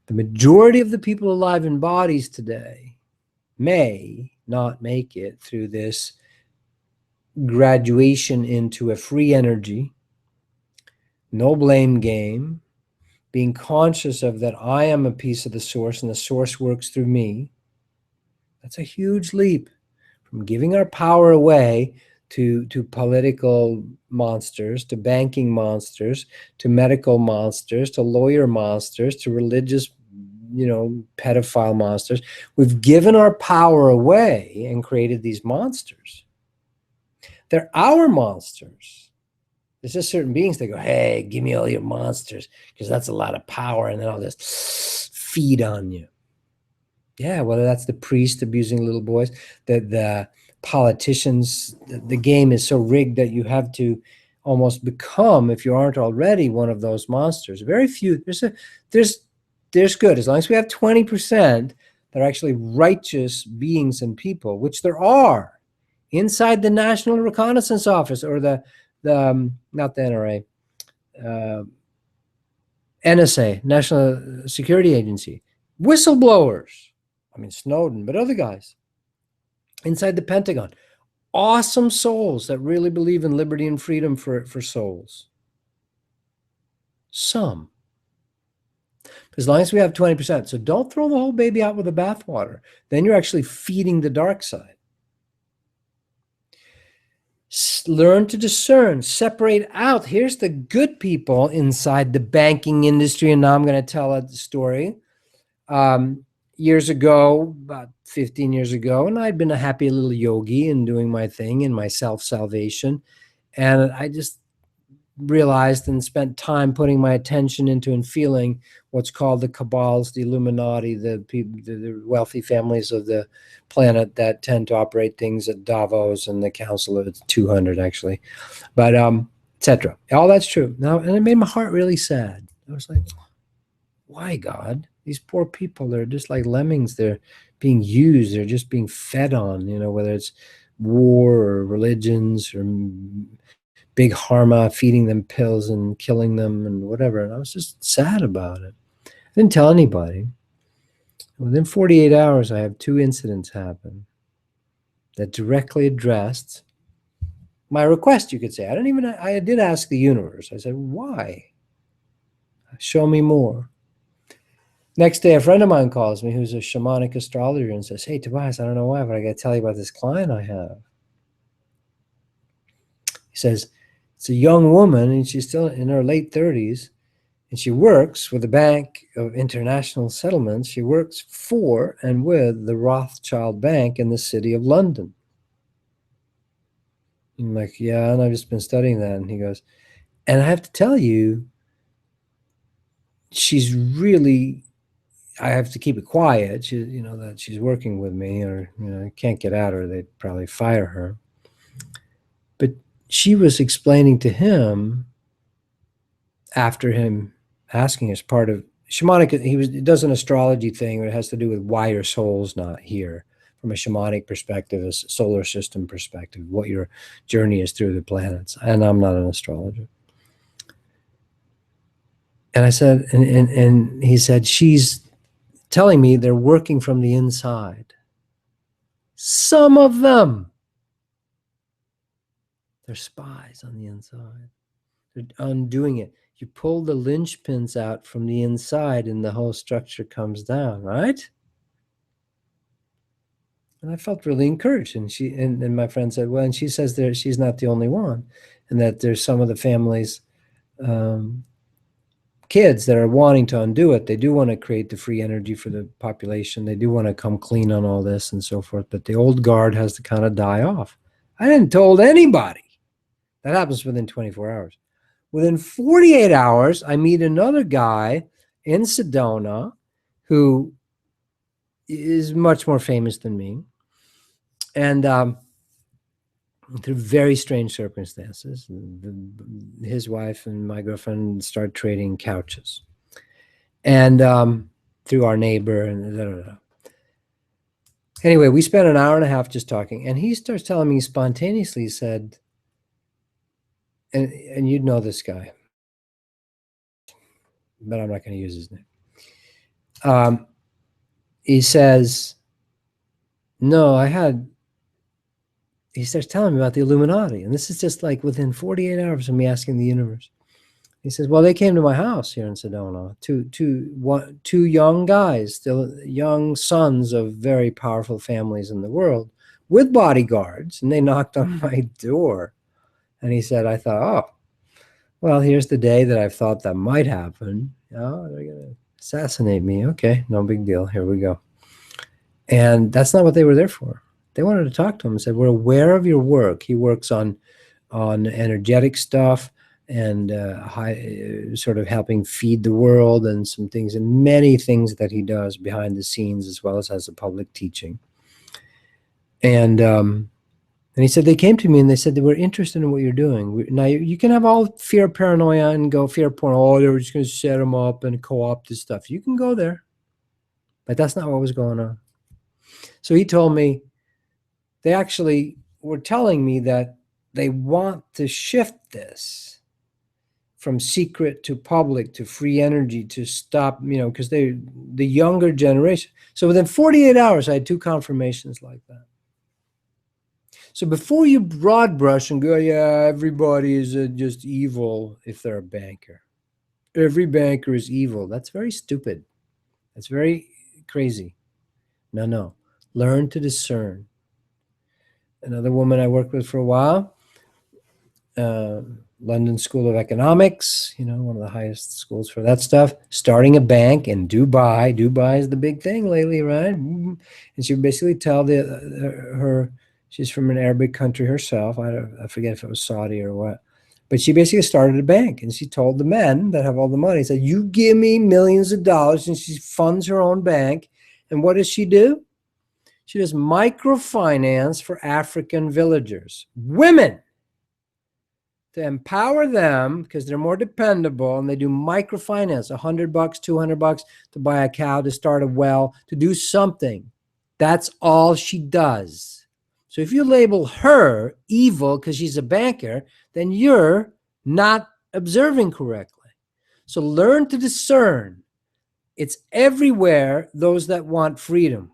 The majority of the people alive in bodies today may not make it through this graduation into a free energy, no blame game, being conscious of that I am a piece of the source and the source works through me. That's a huge leap from giving our power away to political monsters, to banking monsters, to medical monsters, to lawyer monsters, to religious, pedophile monsters. We've given our power away and created these monsters. They're our monsters. There's just certain beings that go, hey, give me all your monsters, because that's a lot of power, and then I'll just feed on you. Yeah, whether that's the priest abusing little boys, the politicians, the game is so rigged that you have to almost become, if you aren't already, one of those monsters. Very few. There's good. As long as we have 20% that are actually righteous beings and people, which there are, inside the National Reconnaissance Office or the not the NRA, NSA, National Security Agency, whistleblowers. I mean, Snowden, but other guys inside the Pentagon, awesome souls that really believe in liberty and freedom for souls. Some. As long as we have 20%. So don't throw the whole baby out with the bathwater. Then you're actually feeding the dark side. Learn to discern, separate out. Here's the good people inside the banking industry. And now I'm going to tell a story. Years ago, about 15 years ago, and I'd been a happy little yogi and doing my thing in my self-salvation. And I just realized and spent time putting my attention into and feeling what's called the cabals, the Illuminati, the wealthy families of the planet that tend to operate things at Davos and the Council of 200, actually, but etc. All that's true. Now, and it made my heart really sad. I was like, why, God? These poor people, they're just like lemmings. They're being used. They're just being fed on, whether it's war or religions or big pharma feeding them pills and killing them and whatever. And I was just sad about it. I didn't tell anybody. Within 48 hours, I have 2 incidents happen that directly addressed my request, you could say. I did ask the universe. I said, why? Show me more. Next day, a friend of mine calls me who's a shamanic astrologer and says, hey, Tobias, I don't know why, but I got to tell you about this client I have. He says, it's a young woman, and she's still in her late 30s, and she works with the Bank of International Settlements. She works for and with the Rothschild Bank in the city of London. I'm like, yeah, and I've just been studying that. And he goes, and I have to tell you, she's really, I have to keep it quiet. She, that she's working with me, or, I can't get at her. They'd probably fire her. But she was explaining to him, after him asking, as part of shamanic, he does an astrology thing where it has to do with why your soul's not here from a shamanic perspective, a solar system perspective, what your journey is through the planets. And I'm not an astrologer. And I said, and he said, she's telling me they're working from the inside. Some of them, they're spies on the inside. They're undoing it. You pull the linchpins out from the inside and the whole structure comes down, right? And I felt really encouraged. And and my friend said, well, and she says she's not the only one, and that there's some of the families, kids that are wanting to undo it. They do want to create the free energy for the population. They do want to come clean on all this and so forth. But the old guard has to kind of die off. I didn't told anybody. That happens within 24 hours. Within 48 hours, I meet another guy in Sedona who is much more famous than me. And through very strange circumstances, his wife and my girlfriend started trading couches. And through our neighbor and da, da, da. Anyway, we spent an hour and a half just talking. And he starts telling me spontaneously, he said, and you'd know this guy, but I'm not going to use his name. He says, no, he starts telling me about the Illuminati. And this is just like within 48 hours of me asking the universe. He says, well, they came to my house here in Sedona, two young guys, still young sons of very powerful families in the world with bodyguards. And they knocked on my door. And he said, I thought, oh, well, here's the day that I've thought that might happen. Oh, they're going to assassinate me. Okay, no big deal. Here we go. And that's not what they were there for. They wanted to talk to him and said, we're aware of your work. He works on energetic stuff and sort of helping feed the world and some things, and many things that he does behind the scenes as well as a public teaching. And he said, they came to me and they said they were interested in what you're doing. Now, you can have all fear, paranoia, and go fear porn. Oh, they were just going to set them up and co-opt this stuff. You can go there. But that's not what was going on. So he told me they actually were telling me that they want to shift this from secret to public to free energy to stop, because the younger generation. So within 48 hours, I had 2 confirmations like that. So before you broad brush and go, yeah, everybody is just evil if they're a banker. Every banker is evil. That's very stupid. That's very crazy. No. Learn to discern. Another woman I worked with for a while, London School of Economics, one of the highest schools for that stuff, starting a bank in Dubai. Dubai is the big thing lately, right? And she would basically tell she's from an Arabic country herself. I forget if it was Saudi or what. But she basically started a bank, and she told the men that have all the money, said, you give me millions of dollars, and she funds her own bank. And what does she do? She does microfinance for African villagers, women, to empower them because they're more dependable, and they do microfinance, $100, $200 to buy a cow, to start a well, to do something. That's all she does. So if you label her evil because she's a banker, then you're not observing correctly. So learn to discern. It's everywhere, those that want freedom.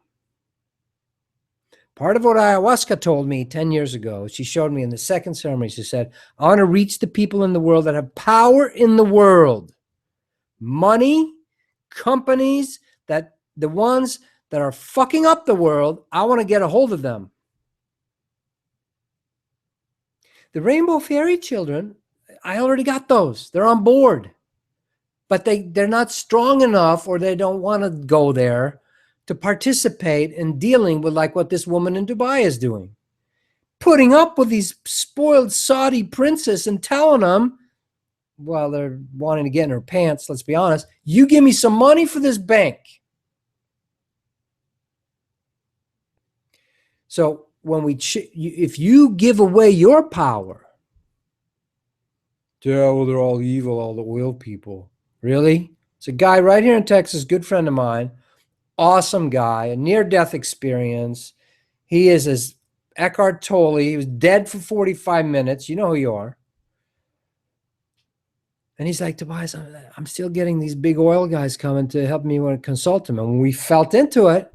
Part of what ayahuasca told me 10 years ago, she showed me in the second ceremony, she said, I want to reach the people in the world that have power in the world. Money, companies, that the ones that are fucking up the world, I want to get a hold of them. The Rainbow Fairy Children, I already got those. They're on board. But they're not strong enough, or they don't want to go there to participate in dealing with like what this woman in Dubai is doing. Putting up with these spoiled Saudi princes and telling them, well, they're wanting to get in her pants, let's be honest, you give me some money for this bank. So if you give away your power, yeah, well, they're all evil, all the oil people. Really? It's a guy right here in Texas, good friend of mine, awesome guy, a near-death experience. He is as Eckhart Tolle. He was dead for 45 minutes. You know who you are. And he's like, Tobias, I'm still getting these big oil guys coming to help me when I consult him. And when we felt into it,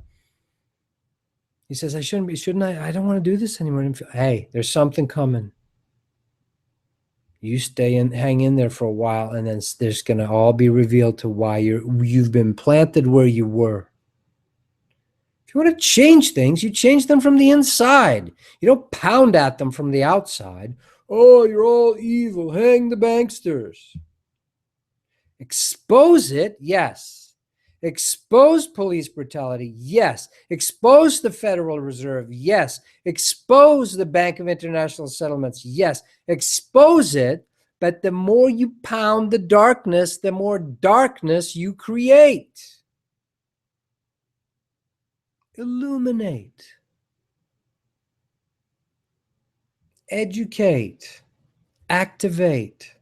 he says, shouldn't I? I don't want to do this anymore. Hey, there's something coming. You hang in there for a while, and then there's going to all be revealed to why you've been planted where you were. If you want to change things, you change them from the inside. You don't pound at them from the outside. Oh, you're all evil. Hang the banksters. Expose it, yes. Expose police brutality, yes. Expose the Federal Reserve, yes. Expose the Bank of International Settlements, yes. Expose it, but the more you pound the darkness, the more darkness you create. Illuminate. Educate. Activate.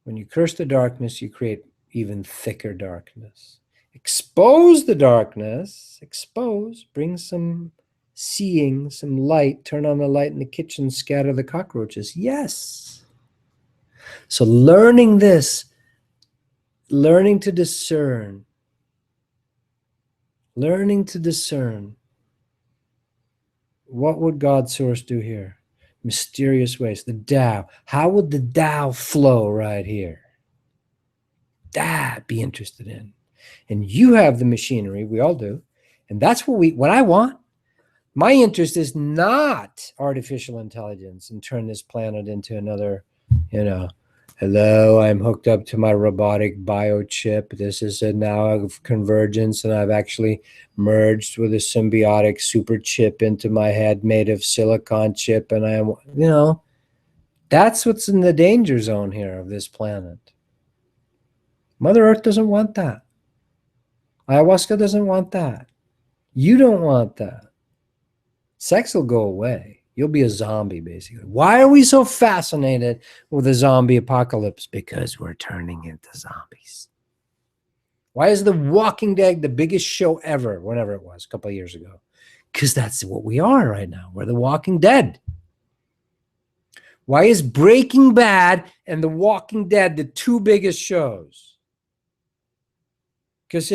When you curse the darkness, you create even thicker darkness. Expose the darkness. Expose. Bring some seeing, some light. Turn on the light in the kitchen. Scatter the cockroaches. Yes. So learning this, learning to discern, what would God's source do here? Mysterious ways. The Tao. How would the Tao flow right here? That be interested in. And you have the machinery, we all do. And that's what I want. My interest is not artificial intelligence and turn this planet into another, hello, I'm hooked up to my robotic biochip. This is now a convergence, and I've actually merged with a symbiotic super chip into my head made of silicon chip. And that's what's in the danger zone here of this planet. Mother Earth doesn't want that. Ayahuasca doesn't want that. You don't want that. Sex will go away. You'll be a zombie, basically. Why are we so fascinated with the zombie apocalypse? Because we're turning into zombies. Why is The Walking Dead the biggest show ever, whenever it was, a couple of years ago? Because that's what we are right now. We're The Walking Dead. Why is Breaking Bad and The Walking Dead the two biggest shows? Because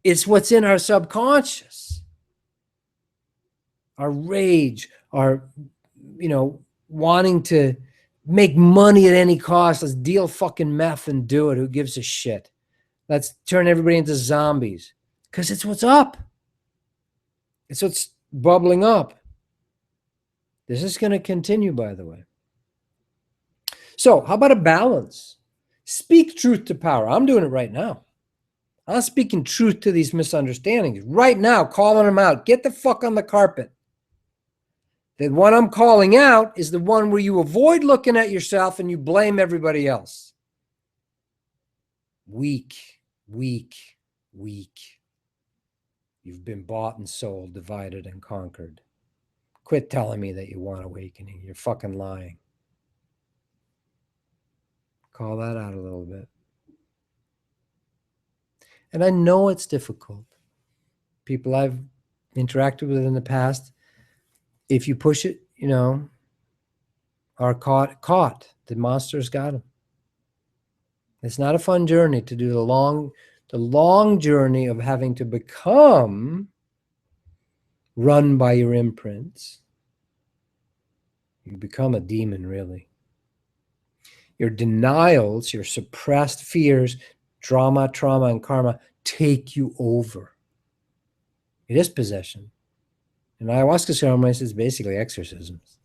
it's what's in our subconscious. Our rage, our, wanting to make money at any cost. Let's deal fucking meth and do it. Who gives a shit? Let's turn everybody into zombies. Because it's what's up. It's what's bubbling up. This is going to continue, by the way. So how about a balance? Speak truth to power. I'm doing it right now. I'm speaking truth to these misunderstandings right now, calling them out. Get the fuck on the carpet. The one I'm calling out is the one where you avoid looking at yourself and you blame everybody else. Weak, weak, weak. You've been bought and sold, divided and conquered. Quit telling me that you want awakening. You're fucking lying. Call that out a little bit. And I know it's difficult. People I've interacted with in the past, if you push it, are caught. The monster's got them. It's not a fun journey to do the long journey of having to become run by your imprints. You become a demon, really. Your denials, your suppressed fears, drama, trauma, and karma take you over. It is possession. And ayahuasca ceremonies is basically exorcisms.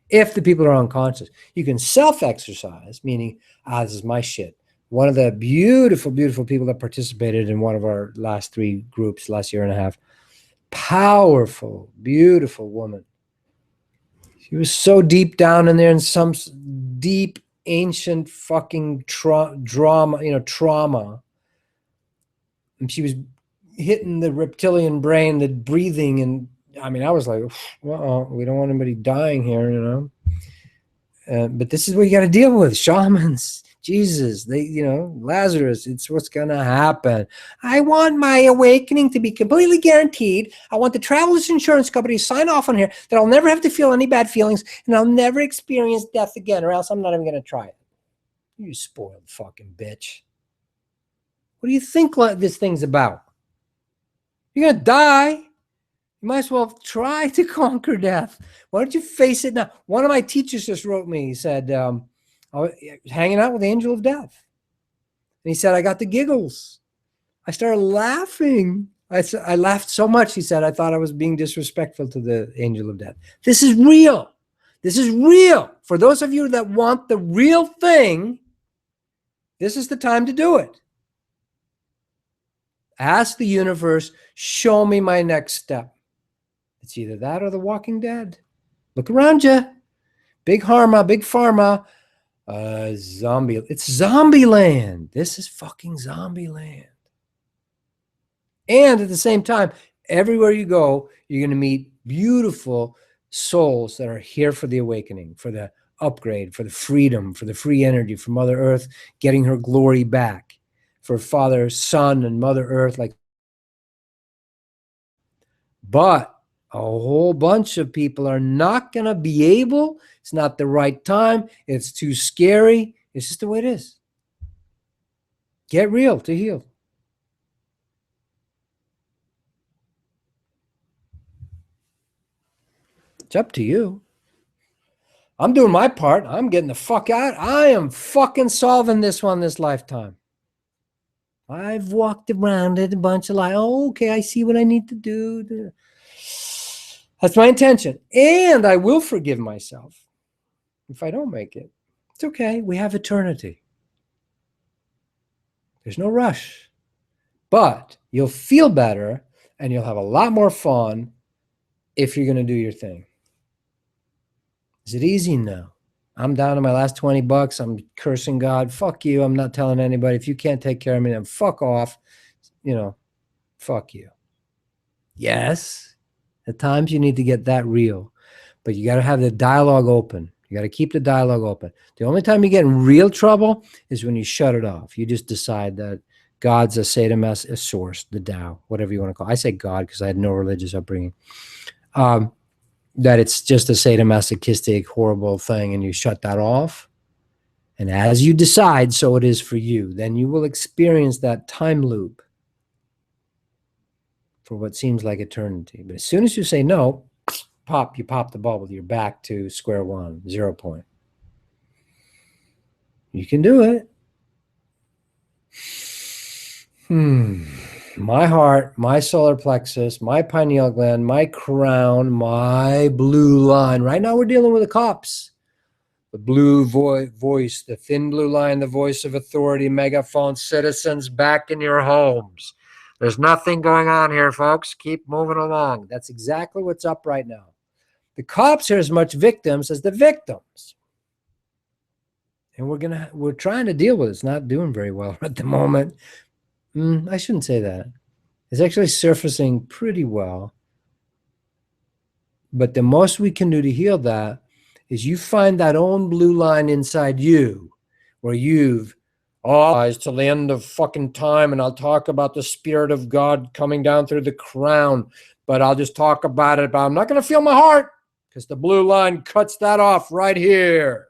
If the people are unconscious, you can self-exercise, meaning, this is my shit. One of the beautiful, beautiful people that participated in one of our last 3 groups, last year and a half, powerful, beautiful woman. She was so deep down in there in some deep, ancient fucking trauma. And she was hitting the reptilian brain, the breathing, and I was like, we don't want anybody dying here, but this is what you got to deal with. Shamans, Jesus, Lazarus, it's what's going to happen. I want my awakening to be completely guaranteed. I want the traveler's insurance company to sign off on here that I'll never have to feel any bad feelings and I'll never experience death again, or else I'm not even going to try it. You spoiled fucking bitch. What do you think this thing's about? You're going to die. You might as well try to conquer death. Why don't you face it now? One of my teachers just wrote me. He said, I was hanging out with the angel of death. And he said, I got the giggles. I started laughing. I laughed so much, he said, I thought I was being disrespectful to the angel of death. This is real. This is real. For those of you that want the real thing, this is the time to do it. Ask the universe, show me my next step. It's either that or The Walking Dead. Look around you. Big pharma. Zombie. It's zombie land. This is fucking zombie land. And at the same time, everywhere you go, you're going to meet beautiful souls that are here for the awakening, for the upgrade, for the freedom, for the free energy, for Mother Earth getting her glory back, for Father, Son, and Mother Earth. But a whole bunch of people are not going to be able. It's not the right time. It's too scary. It's just the way it is. Get real to heal. It's up to you. I'm doing my part. I'm getting the fuck out. I am fucking solving this one this lifetime. I've walked around it a bunch of life. Oh, okay, I see what I need to do. That's my intention. And I will forgive myself if I don't make it. It's okay. We have eternity. There's no rush. But you'll feel better and you'll have a lot more fun if you're going to do your thing. Is it easy? No. I'm down to my last 20 bucks. I'm cursing God. Fuck you. I'm not telling anybody. If you can't take care of me, then fuck off. Fuck you. Yes, at times you need to get that real, but you got to have the dialogue open. You got to keep the dialogue open. The only time you get in real trouble is when you shut it off. You just decide that God's a sadomas, a source, the Tao, whatever you want to call it. I say God because I had no religious upbringing. That it's just a sadomasochistic, horrible thing, and you shut that off. And as you decide, so it is for you. Then you will experience that time loop for what seems like eternity. But as soon as you say no, you pop the bubble. You're back to square one, 0 point. You can do it. My heart, my solar plexus, my pineal gland, my crown, my blue line. Right now we're dealing with the cops. The blue voice, the thin blue line, the voice of authority, megaphone, citizens back in your homes. There's nothing going on here, folks. Keep moving along. That's exactly what's up right now. The cops are as much victims as the victims. And we're trying to deal with it. It's not doing very well at the moment. I shouldn't say that. It's actually surfacing pretty well. But the most we can do to heal that is you find that own blue line inside you where you've till the end of fucking time, and I'll talk about the Spirit of God coming down through the crown, but I'll just talk about it, but I'm not going to feel my heart because the blue line cuts that off right here.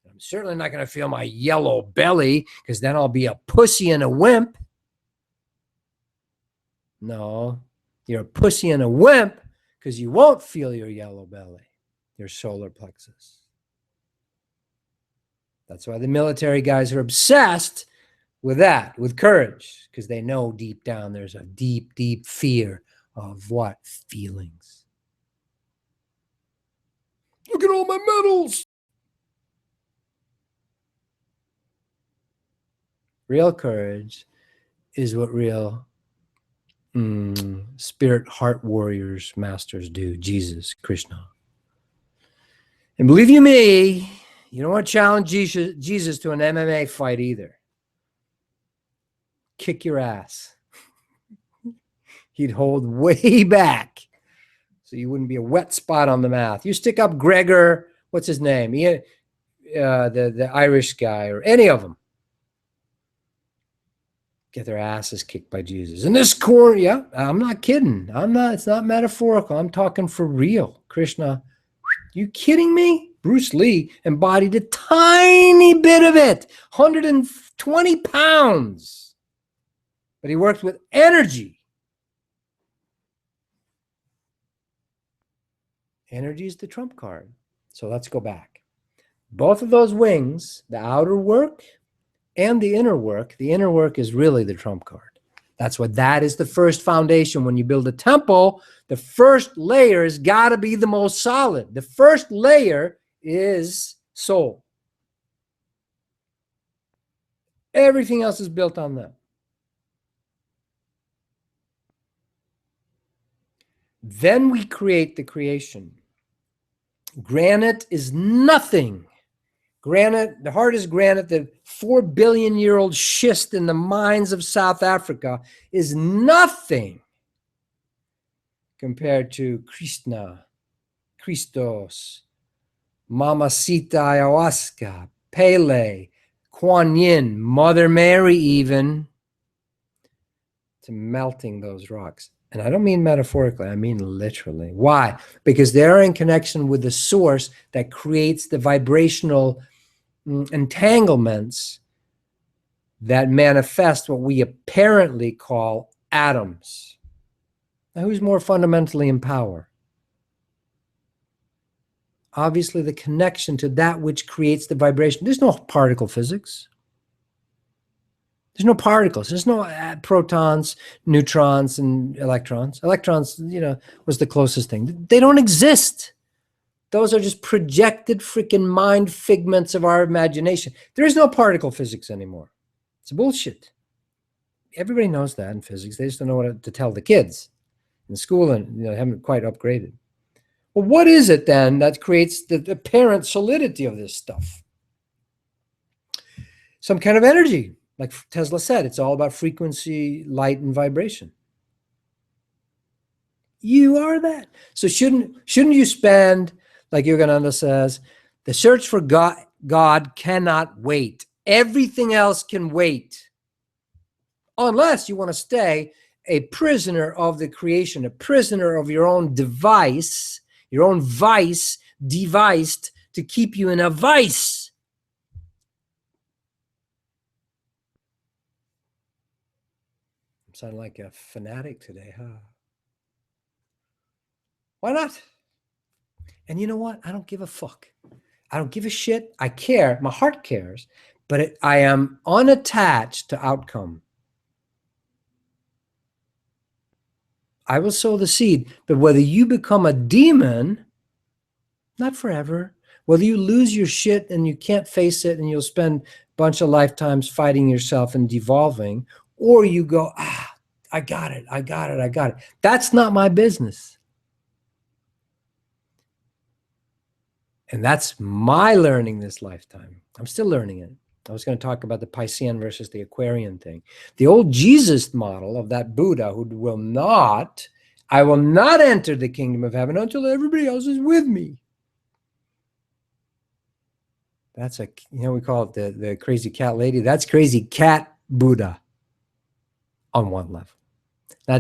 I'm certainly not going to feel my yellow belly because then I'll be a pussy and a wimp. No, you're a pussy and a wimp because you won't feel your yellow belly, your solar plexus. That's why the military guys are obsessed with that, with courage, because they know deep down there's a deep, deep fear of what? Feelings. Look at all my medals. Real courage is what real spirit heart warriors, masters do. Jesus, Krishna. And believe you me, you don't want to challenge Jesus to an MMA fight either. Kick your ass. He'd hold way back so you wouldn't be a wet spot on the mouth. You stick up Gregor, what's his name? The Irish guy, or any of them. Get their asses kicked by Jesus. In this corner, yeah, I'm not kidding. It's not metaphorical. I'm talking for real. Krishna, you kidding me? Bruce Lee embodied a tiny bit of it, 120 pounds. But he worked with energy. Energy is the trump card. So let's go back. Both of those wings, the outer work and the inner work is really the trump card. That's what that is the first foundation. When you build a temple, the first layer has got to be the most solid. The first layer is soul. Everything else is built on that. Then we create the creation. Granite is nothing. Granite, the hardest granite, the 4 billion year old schist in the mines of South Africa is nothing compared to Krishna, Christos, Mamacita Ayahuasca, Pele, Kuan Yin, Mother Mary, even, to melting those rocks. And I don't mean metaphorically, I mean literally. Why? Because they're in connection with the source that creates the vibrational entanglements that manifest what we apparently call atoms. Now, who's more fundamentally in power? Obviously, the connection to that which creates the vibration. There's no particle physics. There's no particles. There's no protons, neutrons, and electrons. Electrons, was the closest thing. They don't exist. Those are just projected freaking mind figments of our imagination. There is no particle physics anymore. It's bullshit. Everybody knows that in physics. They just don't know what to tell the kids in school, and haven't quite upgraded. Well, what is it then that creates the apparent solidity of this stuff? Some kind of energy. Like Tesla said, it's all about frequency, light, and vibration. You are that. So shouldn't you spend, like Yogananda says, the search for God cannot wait. Everything else can wait. Unless you want to stay a prisoner of the creation, a prisoner of your own device, your own vice, devised to keep you in a vice. I'm sounding like a fanatic today, huh? Why not? And you know what? I don't give a fuck. I don't give a shit. I care. My heart cares. But I am unattached to outcome. I will sow the seed. But whether you become a demon, not forever. Whether you lose your shit and you can't face it and you'll spend a bunch of lifetimes fighting yourself and devolving, or you go, I got it. That's not my business. And that's my learning this lifetime. I'm still learning it. I was going to talk about the Piscean versus the Aquarian thing. The old Jesus model of that Buddha who I will not enter the kingdom of heaven until everybody else is with me. That's we call it the crazy cat lady. That's crazy cat Buddha on one level. Now,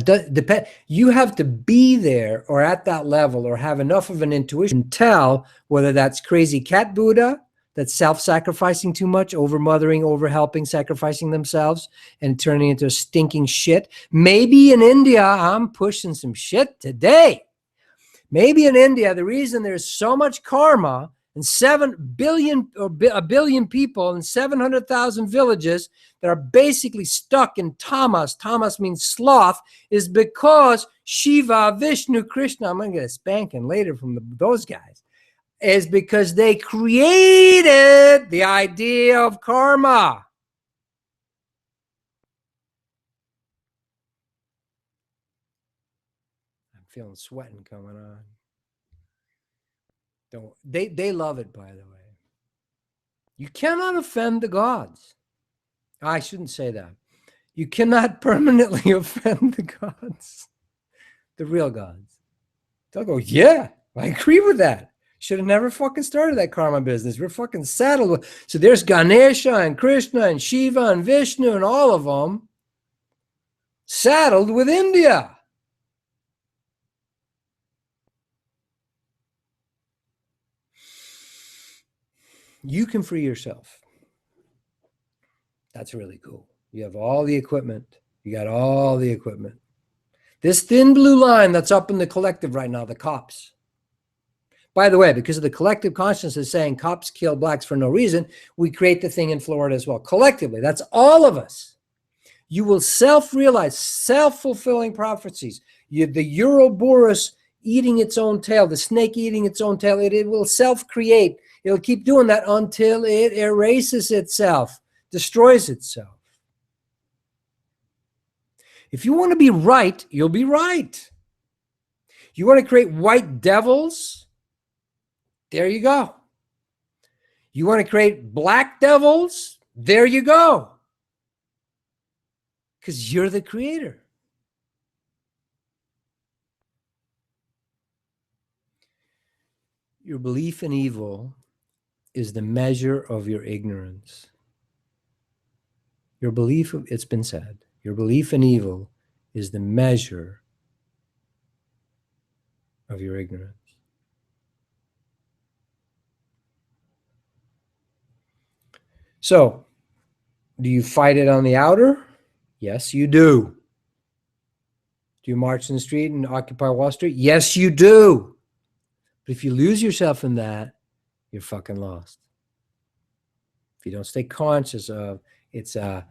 you have to be there or at that level or have enough of an intuition to tell whether that's crazy cat Buddha, that's self-sacrificing too much, over-mothering, over-helping, sacrificing themselves, and turning into stinking shit. Maybe in India, I'm pushing some shit today. Maybe in India, the reason there's so much karma and 7 billion or a billion people and 700,000 villages that are basically stuck in tamas. Tamas means sloth, is because Shiva, Vishnu, Krishna, I'm going to get a spanking later from those guys, is because they created the idea of karma. I'm feeling sweating coming on. They love it, by the way. You cannot offend the gods. I shouldn't say that. You cannot permanently offend the gods, the real gods. They'll go, yeah, I agree with that. Should have never fucking started that karma business. We're fucking saddled with. So there's Ganesha and Krishna and Shiva and Vishnu and all of them saddled with India. You can free yourself. That's really cool. You have all the equipment. You got all the equipment. This thin blue line that's up in the collective right now, the cops. By the way, because of the collective consciousness saying cops kill blacks for no reason, we create the thing in Florida as well. Collectively, that's all of us. You will self-realize, self-fulfilling prophecies. The Ouroboros eating its own tail, the snake eating its own tail, it will self-create. It'll keep doing that until it erases itself, destroys itself. If you want to be right, you'll be right. You want to create white devils? There you go. You want to create black devils? There you go. Because you're the creator. Your belief in evil is the measure of your ignorance. Your belief, it's been said, your belief in evil is the measure of your ignorance. So, do you fight it on the outer? Yes, you do. Do you march in the street and occupy Wall Street? Yes, you do. But if you lose yourself in that, you're fucking lost. If you don't stay conscious of it's a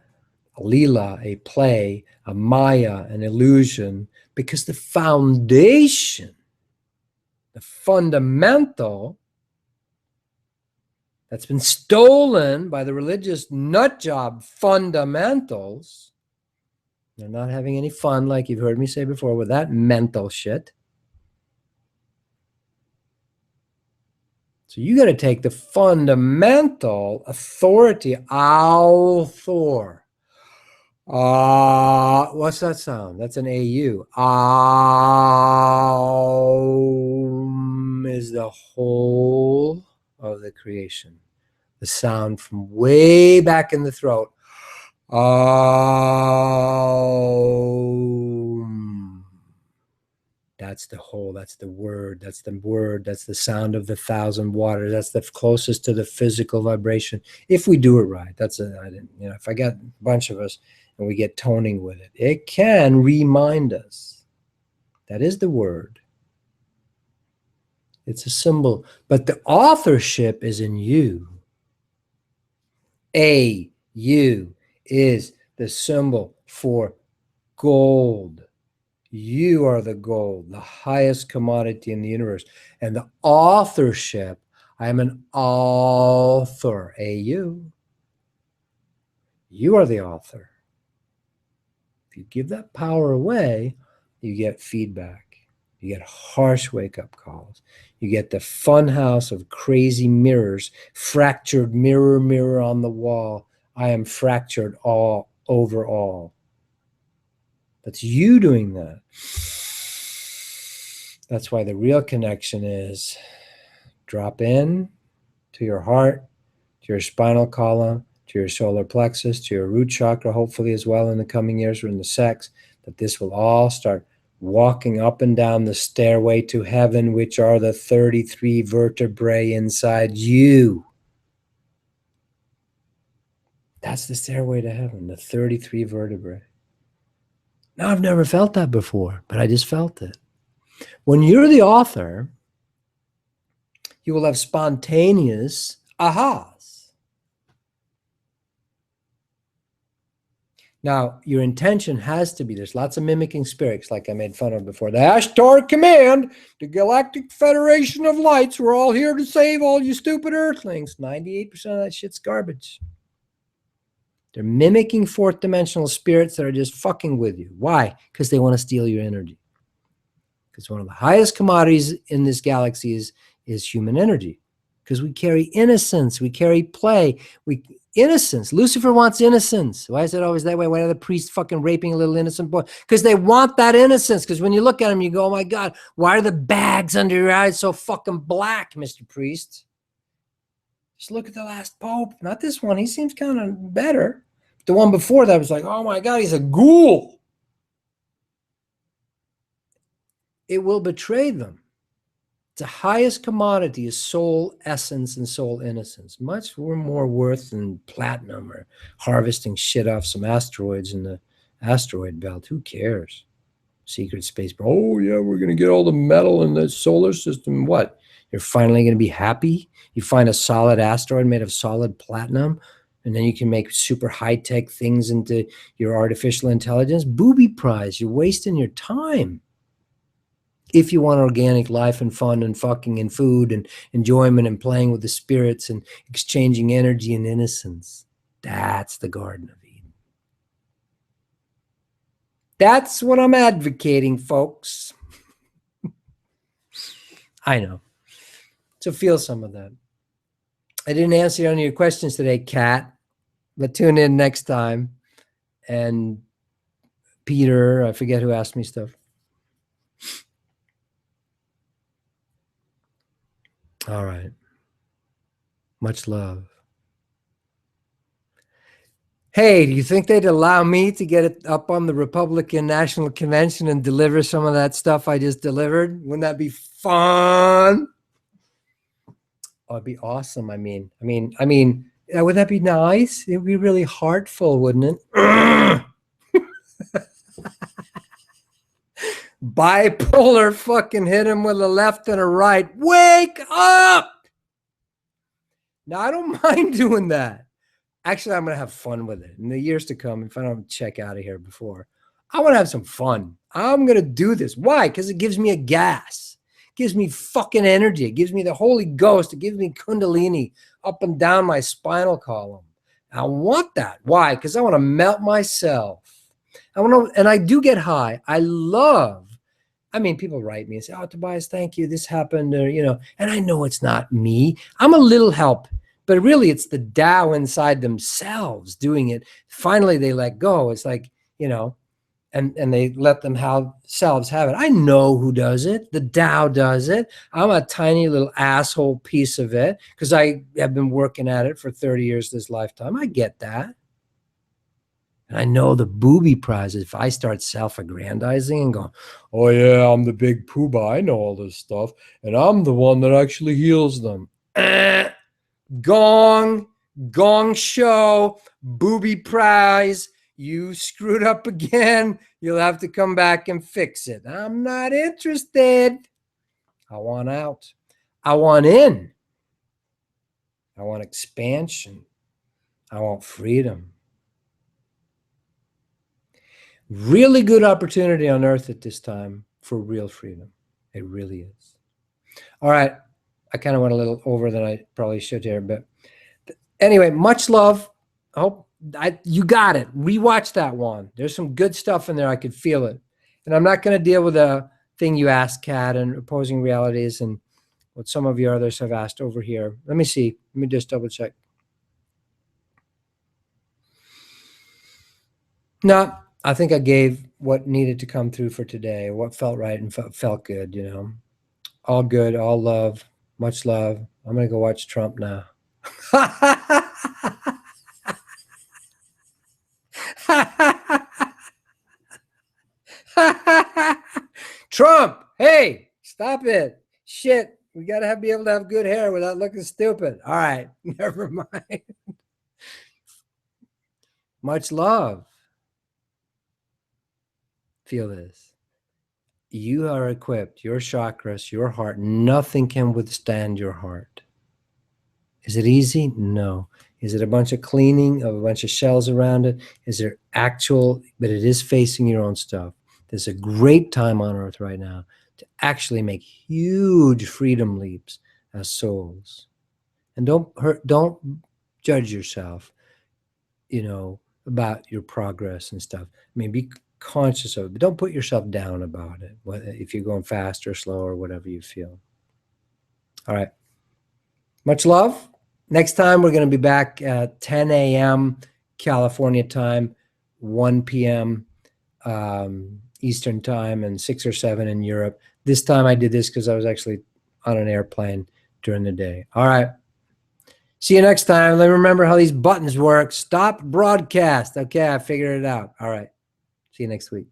Leela, a play, a Maya, an illusion, because the foundation, the fundamental that's been stolen by the religious nutjob fundamentals, they're not having any fun, like you've heard me say before, with that mental shit. So you got to take the fundamental authority, author. What's that sound? That's an AU. Is the whole of the creation. The sound from way back in the throat. That's the whole, that's the word, that's the sound of the thousand waters. That's the closest to the physical vibration. If we do it right, if I got a bunch of us and we get toning with it, it can remind us. That is the word. It's a symbol, but the authorship is in you. U is the symbol for gold. You are the gold, the highest commodity in the universe. And the authorship, I am an author, AU. You are the author. If you give that power away, you get feedback. You get harsh wake-up calls. You get the fun house of crazy mirrors, fractured mirror, mirror on the wall. I am fractured all over all. That's you doing that. That's why the real connection is drop in to your heart, to your spinal column, to your solar plexus, to your root chakra, hopefully as well in the coming years or in the sex, that this will all start walking up and down the stairway to heaven, which are the 33 vertebrae inside you. That's the stairway to heaven, the 33 vertebrae. Now, I've never felt that before, but I just felt it. When you're the author, you will have spontaneous ahas. Now, your intention has to be, there's lots of mimicking spirits, like I made fun of before. The Ashtar Command, the Galactic Federation of Lights, we're all here to save all you stupid earthlings. 98% of that shit's garbage. They're mimicking fourth dimensional spirits that are just fucking with you. Why? Because they want to steal your energy. Because one of the highest commodities in this galaxy is human energy. Because we carry innocence, we carry play, innocence. Lucifer wants innocence. Why is it always that way? Why are the priests fucking raping a little innocent boy? Because they want that innocence. Because when you look at them, you go, oh my God, why are the bags under your eyes so fucking black, Mr. Priest? Just look at the last pope. Not this one. He seems kind of better. The one before that was like, oh my God, he's a ghoul. It will betray them. The highest commodity is soul essence and soul innocence. Much more worth than platinum or harvesting shit off some asteroids in the asteroid belt. Who cares? secret space. Oh, yeah, we're going to get all the metal in the solar system. What? You're finally going to be happy? You find a solid asteroid made of solid platinum, and then you can make super high-tech things into your artificial intelligence? Booby prize. You're wasting your time. If you want organic life and fun and fucking and food and enjoyment and playing with the spirits and exchanging energy and innocence, that's the Garden of Eden. That's what I'm advocating, folks. I know. So feel some of that. I didn't answer any of your questions today, Kat, but tune in next time. And Peter, I forget who asked me stuff. All right. Much love. Hey, do you think they'd allow me to get it up on the Republican National Convention and deliver some of that stuff I just delivered? Wouldn't that be fun? Oh, it'd be awesome. I mean, wouldn't that be nice? It'd be really heartful, wouldn't it? Bipolar fucking hit him with a left and a right. Wake up! Now, I don't mind doing that. Actually, I'm going to have fun with it in the years to come. If I don't check out of here before, I want to have some fun. I'm going to do this. Why? Because it gives me a gas. It gives me fucking energy. It gives me the Holy Ghost. It gives me Kundalini up and down my spinal column. I want that. Why? Because I want to melt myself. And I do get high. People write me and say, oh, Tobias, thank you. This happened, and I know it's not me. I'm a little help. But really, it's the Tao inside themselves doing it. Finally, they let go. It's like, and they let themselves have it. I know who does it. The Tao does it. I'm a tiny little asshole piece of it because I have been working at it for 30 years this lifetime. I get that. And I know the booby prize is if I start self-aggrandizing and going, oh, yeah, I'm the big poobah. I know all this stuff. And I'm the one that actually heals them. Gong show, booby prize. You screwed up again. You'll have to come back and fix it. I'm not interested. I want out. I want in. I want expansion. I want freedom. Really good opportunity on earth at this time for real freedom. It really is. All right. I kind of went a little over than I probably should here, but anyway, much love. I hope you got it. Rewatch that one. There's some good stuff in there. I could feel it. And I'm not going to deal with the thing you asked, Kat, and opposing realities and what some of your others have asked over here. Let me see. Let me just double check. No, I think I gave what needed to come through for today, what felt right and felt good, All good, all love, much love. I'm going to go watch Trump now. Trump, hey, stop it. Shit, we got to be able to have good hair without looking stupid. All right, never mind. Much love. Feel this. You are equipped, your chakras, your heart, nothing can withstand your heart. Is it easy? No. Is it a bunch of cleaning of a bunch of shells around it? Is there but it is facing your own stuff. There's a great time on earth right now to actually make huge freedom leaps as souls. And don't judge yourself, about your progress and stuff. Be conscious of it, but don't put yourself down about it, if you're going fast or slow or whatever you feel. All right. Much love. Next time, we're going to be back at 10 a.m. California time, 1 p.m. Eastern time, and 6 or 7 in Europe. This time I did this because I was actually on an airplane during the day. All right. See you next time. Let me remember how these buttons work. Stop broadcast. Okay, I figured it out. All right. See you next week.